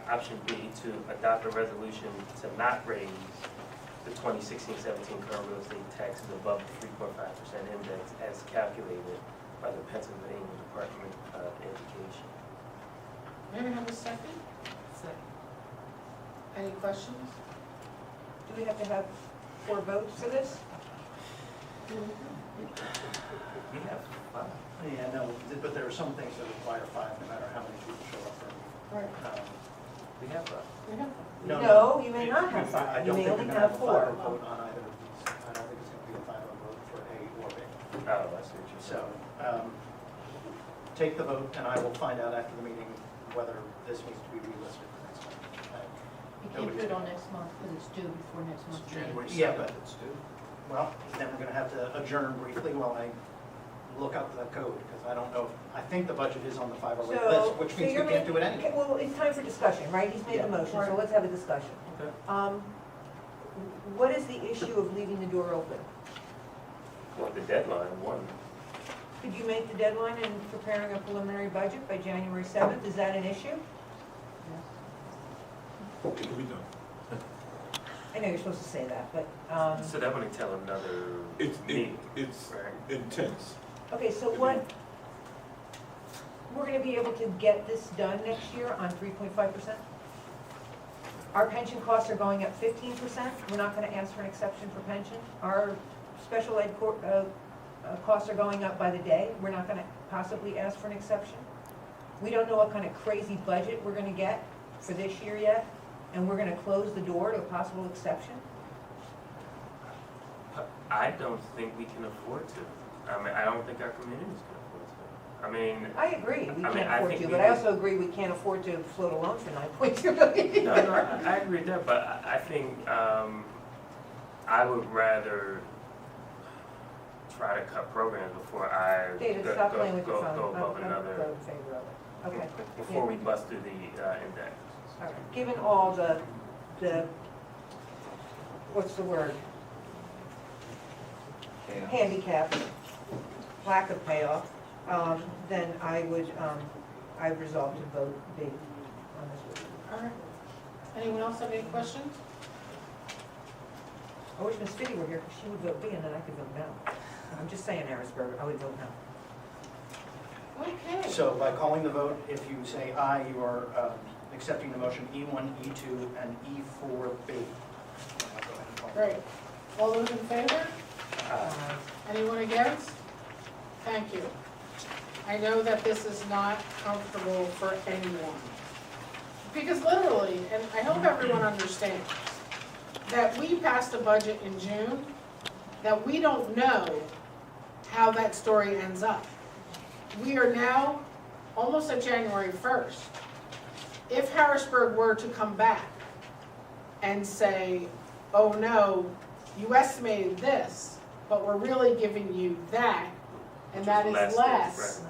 option B, to adopt a resolution to not raise the 2016-17 current real estate taxes above the 3.5% index as calculated by the Pennsylvania Department of Education. May I have a second? Second. Any questions? Do we have to have 4 votes for this? We have 5. Yeah, no, but there are some things that require 5, no matter how many people show up for. Right. We have 5. We have No, you may not have I 5. You don't may think we're only gonna have have a 4. 5-0 vote on either of these. I don't think it's gonna be a 5-0 vote for A or B. Oh, I see what you're So, saying. take the vote, and I will find out after the meeting whether this needs to be relisted for next month. You can't put it on next month because it's due before next month. January 7th. Yeah, but it's due. Well, then we're gonna have to adjourn briefly while I look up the code, because I don't know, I think the budget is on the 508 list, which means we can't do it anyway. Well, it's time for discussion, right? He's made a motion, so let's have a discussion. Okay. What is the issue of leaving the door open? Well, the deadline, one. Could you make the deadline in preparing a preliminary budget by January 7th? Is that an issue? It can be done. I know you're supposed to say that, but, So that would entail another It's meeting, it's right? okay, intense. so what, we're gonna be able to get this done next year on 3.5%? Our pension costs are going up 15%. We're not gonna ask for an exception for pension. Our special ed costs are going up by the day. We're not gonna possibly ask for an exception. We don't know what kind of crazy budget we're gonna get for this year yet, and we're gonna close the door to a possible exception. I don't think we can afford to. I mean, I don't think our communities can afford to. I mean, I agree, we I mean, can't I afford think to, we but I need- also agree we can't afford to float a loan for $9.2 million. no, I agree with that, but I think I would rather try to cut programs before I David, go stop playing with your go phone. above I'm another, in favor of it. Okay. before we bust through the index. All right. Given all the, what's the word? Handicaps, lack of payoff, then I would, I resolve to vote B on this. All right. Anyone else have any questions? I wish Ms. Fitty were here, because she would vote B and then I could vote no. I'm just saying, Harrisburg, I would vote no. Okay. So by calling the vote, if you say aye, you are accepting the motion E1, E2, and E4B. Great. All those in favor? Anyone against? Thank you. I know that this is not comfortable for anyone. Because literally, and I hope everyone understands, that we passed a budget in June, that we don't know how that story ends up. We are now almost at January 1st. If Harrisburg were to come back and say, oh no, you estimated this, but we're really giving you that, and that is less,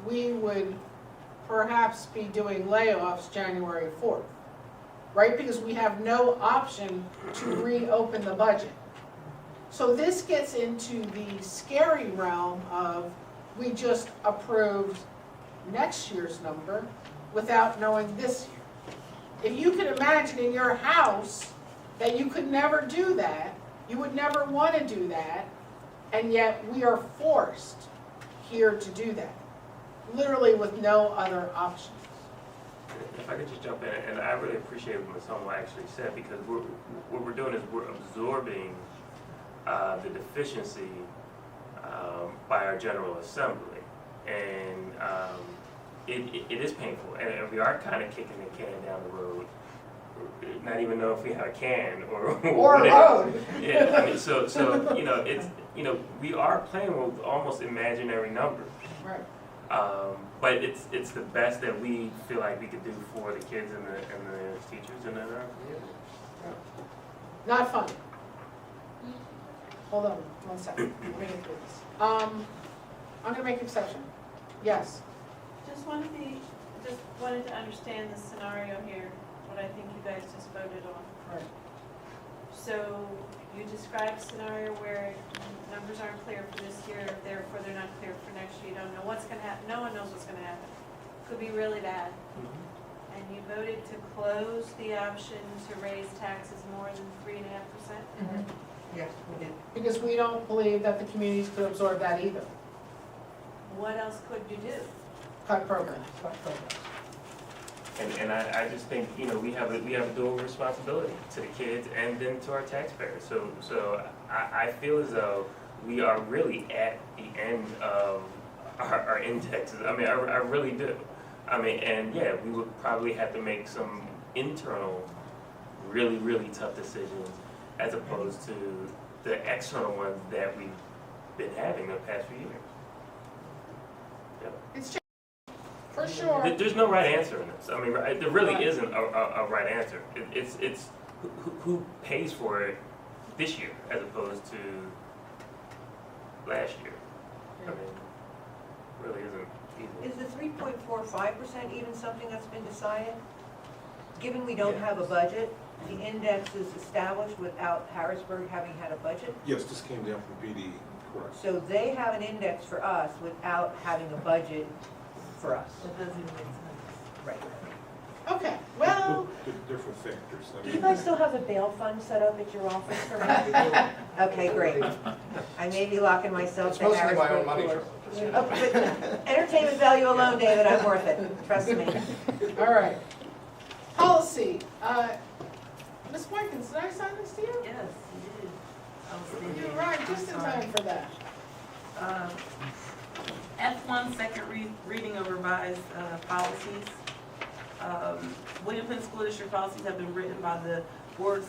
we would perhaps be doing layoffs January 4th, right? Because we have no option to reopen the budget. So this gets into the scary realm of we just approved next year's number without knowing this year. If you could imagine in your house that you could never do that, you would never want to do that, and yet we are forced here to do that, literally with no other options. If I could just jump in, and I really appreciate what someone actually said, because what we're doing is we're absorbing the deficiency by our General Assembly, and it is painful, and we are kind of kicking the can down the road, not even know if we have a can or a whatever. road. Yeah, I mean, so it's we are playing with almost imaginary numbers. Right. But it's the best that we feel like we could do for the kids and the teachers and in our community. Not funny. Hold on 1 second. Let me get through this. I'm gonna make an exception. Yes. Just wanted to understand the scenario here, what I think you guys just voted on. Right. So you described a scenario where numbers aren't clear for this year, therefore they're not clear for next year. You don't know what's gonna happen. No one knows what's gonna happen. Could be really bad. And you voted to close the option to raise taxes more than 3.5%? Yes, we did. Because we don't believe that the communities could absorb that either. What else could you do? Cut programs. And I just think, we have a dual responsibility to the kids and then to our taxpayers. So I feel as though we are really at the end of our indexes. I mean, I really do. I mean, and yeah, we would probably have to make some internal, really, really tough decisions as opposed to the external ones that we've been having the past few years. Yep. It's For sure. There's no right answer in this. I mean, there really Right. isn't a right answer. It's who pays for it this year as opposed to last year. I mean, really isn't easy. Is the 3.45% even something that's been decided? Given we don't have a budget, the index is established without Harrisburg having had a budget? Yes, this came down from PD, correct. So they have an index for us without having a budget for us. That doesn't even make sense. Right. Okay, well, Different factors. I Do you mean, guys still have a bail fund set up at your office for me? Okay, great. I may be locking myself to Harrisburg doors. Oh, but entertainment value alone, David, I'm worth it, trust me. all right. Policy, Ms. Watkins, did I sign this to you? Yes, you did. I was You thinking. were right, just in Sorry. time for that. F1, second reading of revised policies. William Penn School District policies have been written by the Board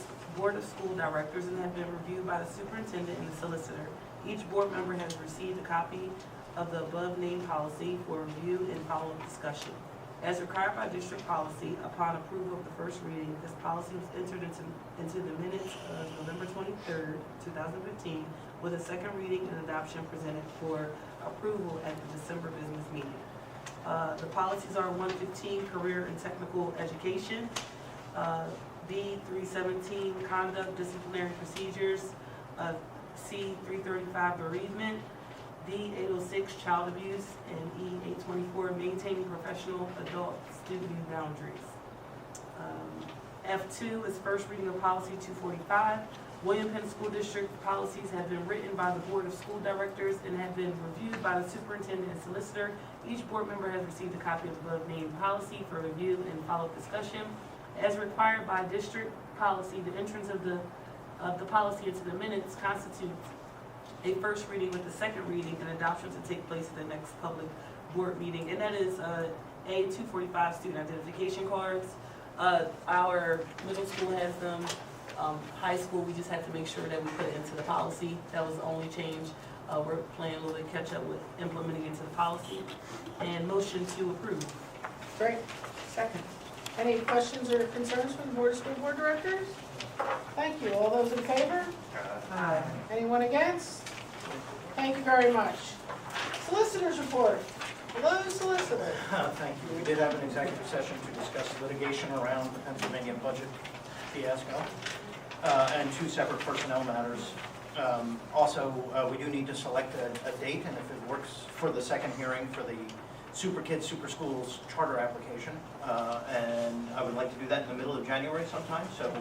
of School Directors and have been reviewed by the superintendent and the solicitor. Each board member has received a copy of the above named policy for review and follow-up discussion. As required by district policy, upon approval of the first reading, this policy was entered into the minutes of November 23rd, 2015, with a second reading and adoption presented for approval at the December business meeting. The policies are 115, career and technical education, B 317, conduct, disciplinary procedures, C 335, bereavement, D 806, child abuse, and E 824, maintaining professional adult-student boundaries. F2 is first reading of policy 245. William Penn School District policies have been written by the Board of School Directors and have been reviewed by the superintendent and solicitor. Each board member has received a copy of the above named policy for review and follow-up discussion. As required by district policy, the entrance of the policy into the minutes constitutes a first reading with the second reading and adoption to take place at the next public board meeting. And that is A 245 student identification cards. Our middle school has them. High school, we just had to make sure that we put it into the policy. That was the only change. We're playing a little bit catch up with implementing into the policy. And motion to approve. Great. Second. Any questions or concerns from the Board of School Board Directors? Thank you. All those in favor? Aye. Anyone against? Thank you very much. Solicitors report. Hello, solicitor. Thank you. We did have an executive session to discuss litigation around the Pennsylvania budget fiasco and two separate personnel matters. Also, we do need to select a date, and if it works, for the second hearing for the Super Kids, Super Schools charter application. And I would like to do that in the middle of January sometime, so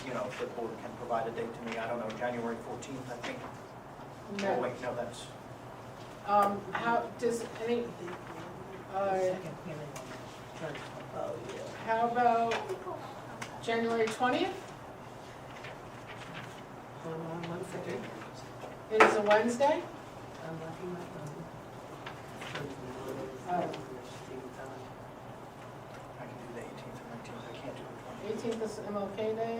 you know, if the board can provide a date to me, I don't know, January 14th, I think. No. Oh, wait, no, that's, How, does any, Second hearing on Oh, yeah. how about January 20th? Hold on 1 second. It is a Wednesday? I'm locking my phone. Oh. I can do the 18th or 19th, I can't do the 20th. 18th is MLK Day.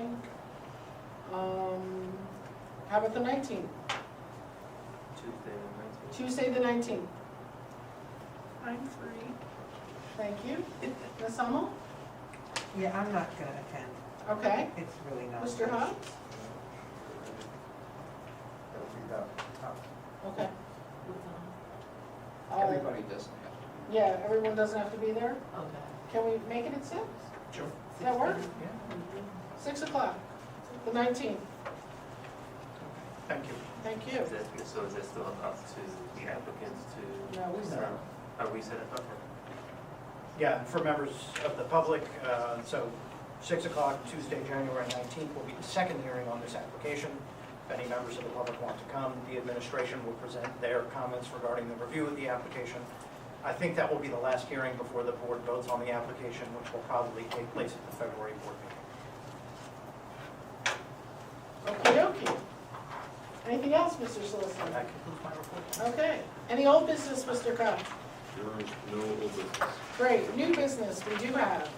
How about the 19th? Tuesday the 19th. I'm free. Thank you. Ms. Hummel? Yeah, I'm not gonna attend. Okay. It's really not. Mr. Hobbs? Okay. Everybody doesn't have to. Yeah, everyone doesn't have to be there? Okay. Can we make it at 6? Sure. Does that work? Yeah. 6 o'clock, the 19th. Thank you. Thank you. So is that still up to the applicants to? No, we said. Are we set up? Okay. Yeah, and for members of the public, so 6 o'clock Tuesday, January 19th will be the second hearing on this application. If any members of the public want to come, the administration will present their comments regarding the review of the application. I think that will be the last hearing before the board votes on the application, which will probably take place at the February board meeting. Okey-dokey. Anything else, Mr. Solicitor? That concludes my report. Okay. Any old business, Mr. Cox? there is no old business. Great. New business, we do have.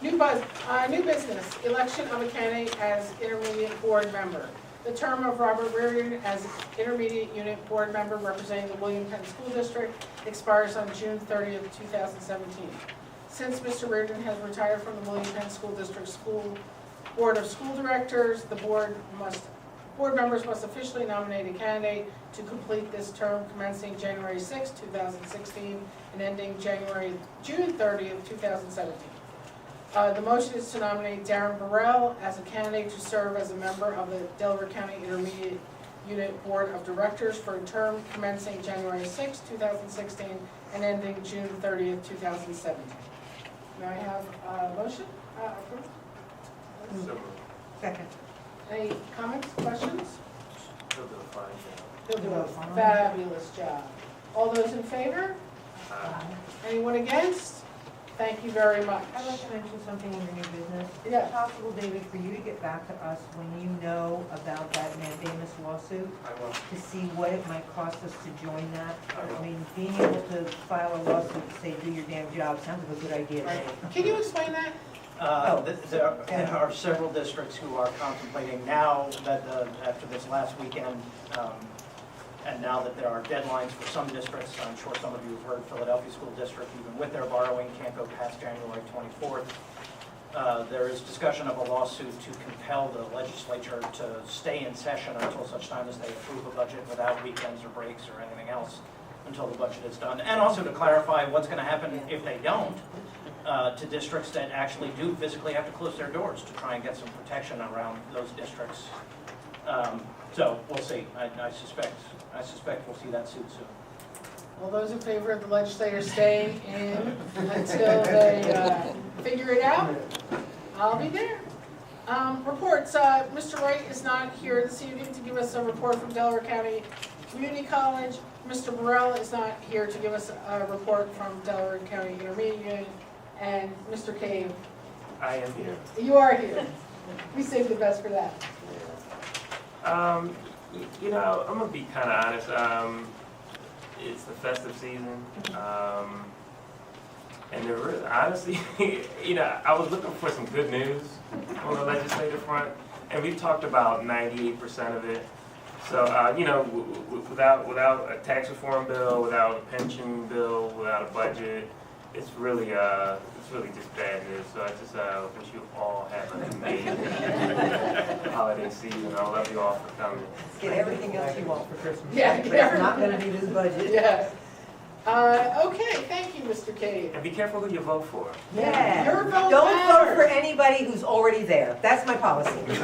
New business, election of a candidate as intermediate board member. The term of Robert Reardon as Intermediate Unit Board Member representing the William Penn School District expires on June 30th, 2017. Since Mr. Reardon has retired from the William Penn School District Board of School Directors, the board members must officially nominate a candidate to complete this term commencing January 6, 2016 and ending June 30th, 2017. The motion is to nominate Darren Burrell as a candidate to serve as a member of the Delaware County Intermediate Unit Board of Directors for a term commencing January 6, 2016 and ending June 30th, 2017. May I have a motion? Approved? So moved. Second. Any comments, questions? He'll do a fine job. They'll do a fabulous job. All those in favor? Anyone against? Thank you very much. I'd like to mention something under new business. Is Yeah. it possible, David, for you to get back to us when you know about that mandamus lawsuit? I will. To see what it might cost us to join that? I will. I mean, being able to file a lawsuit to say, do your damn job, sounds like a good idea to me. Can you explain that? There are several districts who are contemplating now that after this last weekend, and now that there are deadlines for some districts, I'm sure some of you have heard Philadelphia School District, even with their borrowing, can't go past January 24th. There is discussion of a lawsuit to compel the legislature to stay in session until such time as they approve a budget without weekends or breaks or anything else until the budget is done. And also to clarify what's going to happen if they don't. To districts that actually do physically have to close their doors to try and get some protection around those districts. So we'll see. I suspect we'll see that suit soon. All those in favor of the legislators staying in until they figure it out? I'll be there. Reports. Mr. Wright is not here this evening to give us a report from Delaware County Community College. Mr. Burrell is not here to give us a report from Delaware County Intermediate. And Mr. Cave, I am here. you are here. We saved the best for that. You know, I'm gonna be kind of honest. It's the festive season, and there really, honestly, you know, I was looking for some good news on the legislative front, and we've talked about 98% of it. So, you know, without a tax reform bill, without a pension bill, without a budget, it's really just bad news. So I just wish you all have an amazing holiday season. I love you all for coming. Get everything else you want for Christmas. Yeah, But it's not gonna be this budget. Yeah. Okay, thank you, Mr. Cave. And be careful who you vote for. Yeah. Your vote Don't vote for matters. anybody who's already there. That's my policy. Your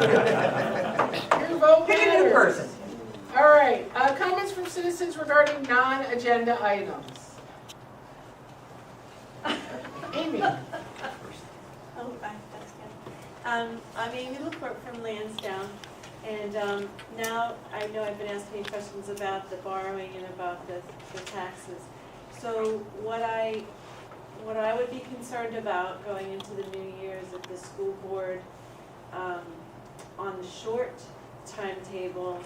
vote Pick a new matters. person. All right, comments from citizens regarding non-agenda items. Amy. Oh, fine, that's good. I'm Amy LaPorte from Lansdowne, and now I know I've been asking you questions about the borrowing and about the taxes. So what I would be concerned about going into the new year is that the school board, on the short timetable,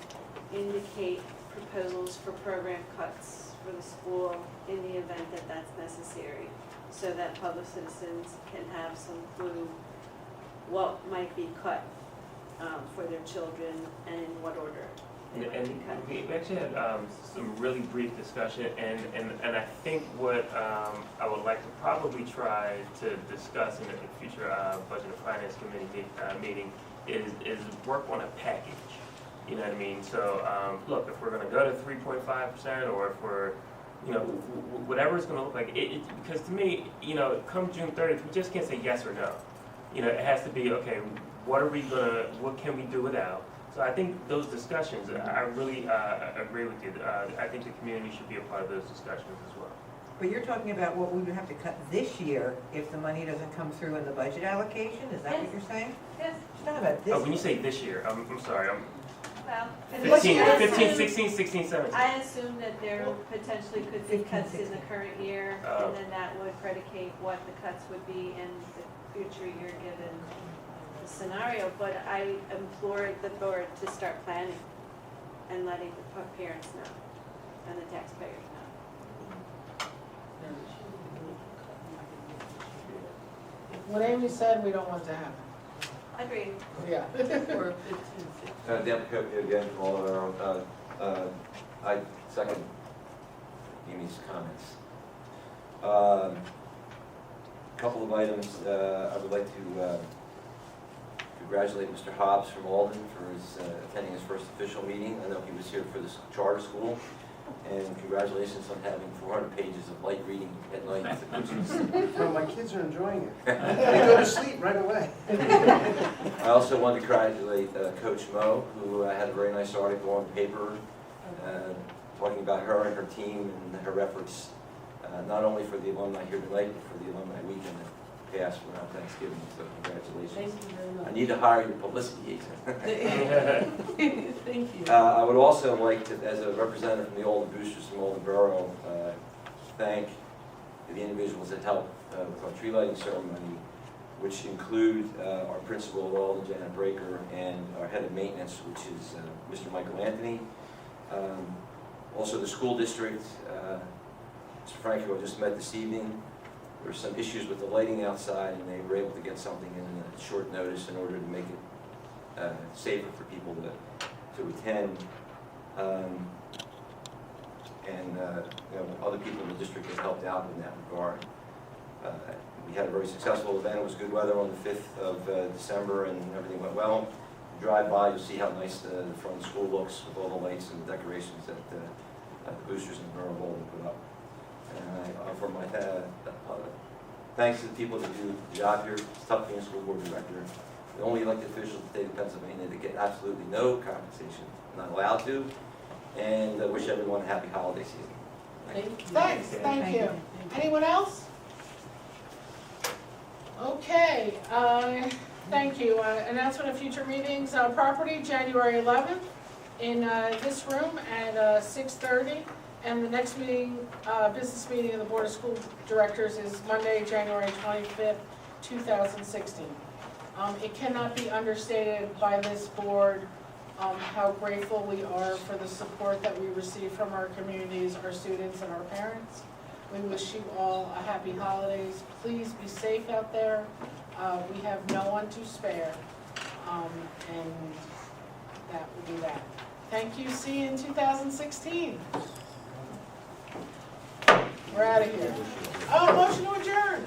indicate proposals for program cuts for the school in the event that that's necessary, so that public citizens can have some clue what might be cut for their children and in what order they might be cut. And we actually had some really brief discussion, and I think what I would like to probably try to discuss in the future Budget and Finance Committee meeting is work on a package. You know what I mean? So, look, if we're going to go to 3.5%, or if we're, you know, whatever it's going to look like, because to me, you know, come June 30th, we just can't say yes or no. You know, it has to be, okay, what can we do without? So I think those discussions, I really agree with you. I think the community should be a part of those discussions as well. But you're talking about what we would have to cut this year if the money doesn't come through in the budget allocation? Is that what you're saying? Yes. It's not about this. Oh, when you say this year, I'm sorry, Well, 15, 16, 17. I assume that there potentially could be cuts in the current year, and then that would predicate what the cuts would be in the future year given the scenario. But I implored the board to start planning and letting the parents know and the taxpayers know. What Amy said, we don't want to happen. Agreed. Yeah. Or 15, 16. Dan Procopio again from all of our, I second Amy's comments. Couple of items, I would like to congratulate Mr. Hobbs from Alden for his attending his first official meeting. I know he was here for this charter school, and congratulations on having 400 pages of light reading at night. Well, my kids are enjoying it. They go to sleep right away. I also want to congratulate Coach Mo, who had a very nice article on the paper talking about her and her team and her efforts, not only for the alumni here tonight, but for the alumni weekend that passed around Thanksgiving. So congratulations. Thank you very much. I need to hire your publicity agent. Thank you. I would also like to, as a representative from the Alden Boosters from Alden Borough, thank the individuals that helped with our tree lighting ceremony, which include our principal of Alden, Janet Breaker, and our head of maintenance, which is Mr. Michael Anthony. Also the school district, Mr. Franco, I just met this evening. There were some issues with the lighting outside, and they were able to get something in a short notice in order to make it safer for people to attend. Other people in the district have helped out in that regard. We had a very successful event. It was good weather on the 5th of December, and everything went well. You drive by, you'll see how nice the front of the school looks with all the lights and the decorations that the boosters in the Borough of Alden put up. And I offer my thanks to the people that do the job here. It's tough being a school board director. The only elected official in the state of Pennsylvania that get absolutely no compensation, not allowed to. And I wish everyone a happy holiday season. Thank you. Thanks, thank you. Anyone else? Okay, thank you. Announcement of future meetings, property, January 11th in this room at 6:30. And the next meeting, business meeting of the Board of School Directors is Monday, January 25th, 2016. It cannot be understated by this board how grateful we are for the support that we receive from our communities, our students, and our parents. We wish you all a happy holidays. Please be safe out there. We have no one to spare. And that will be that. Thank you. See you in 2016. We're out of here. Oh, motion to adjourn.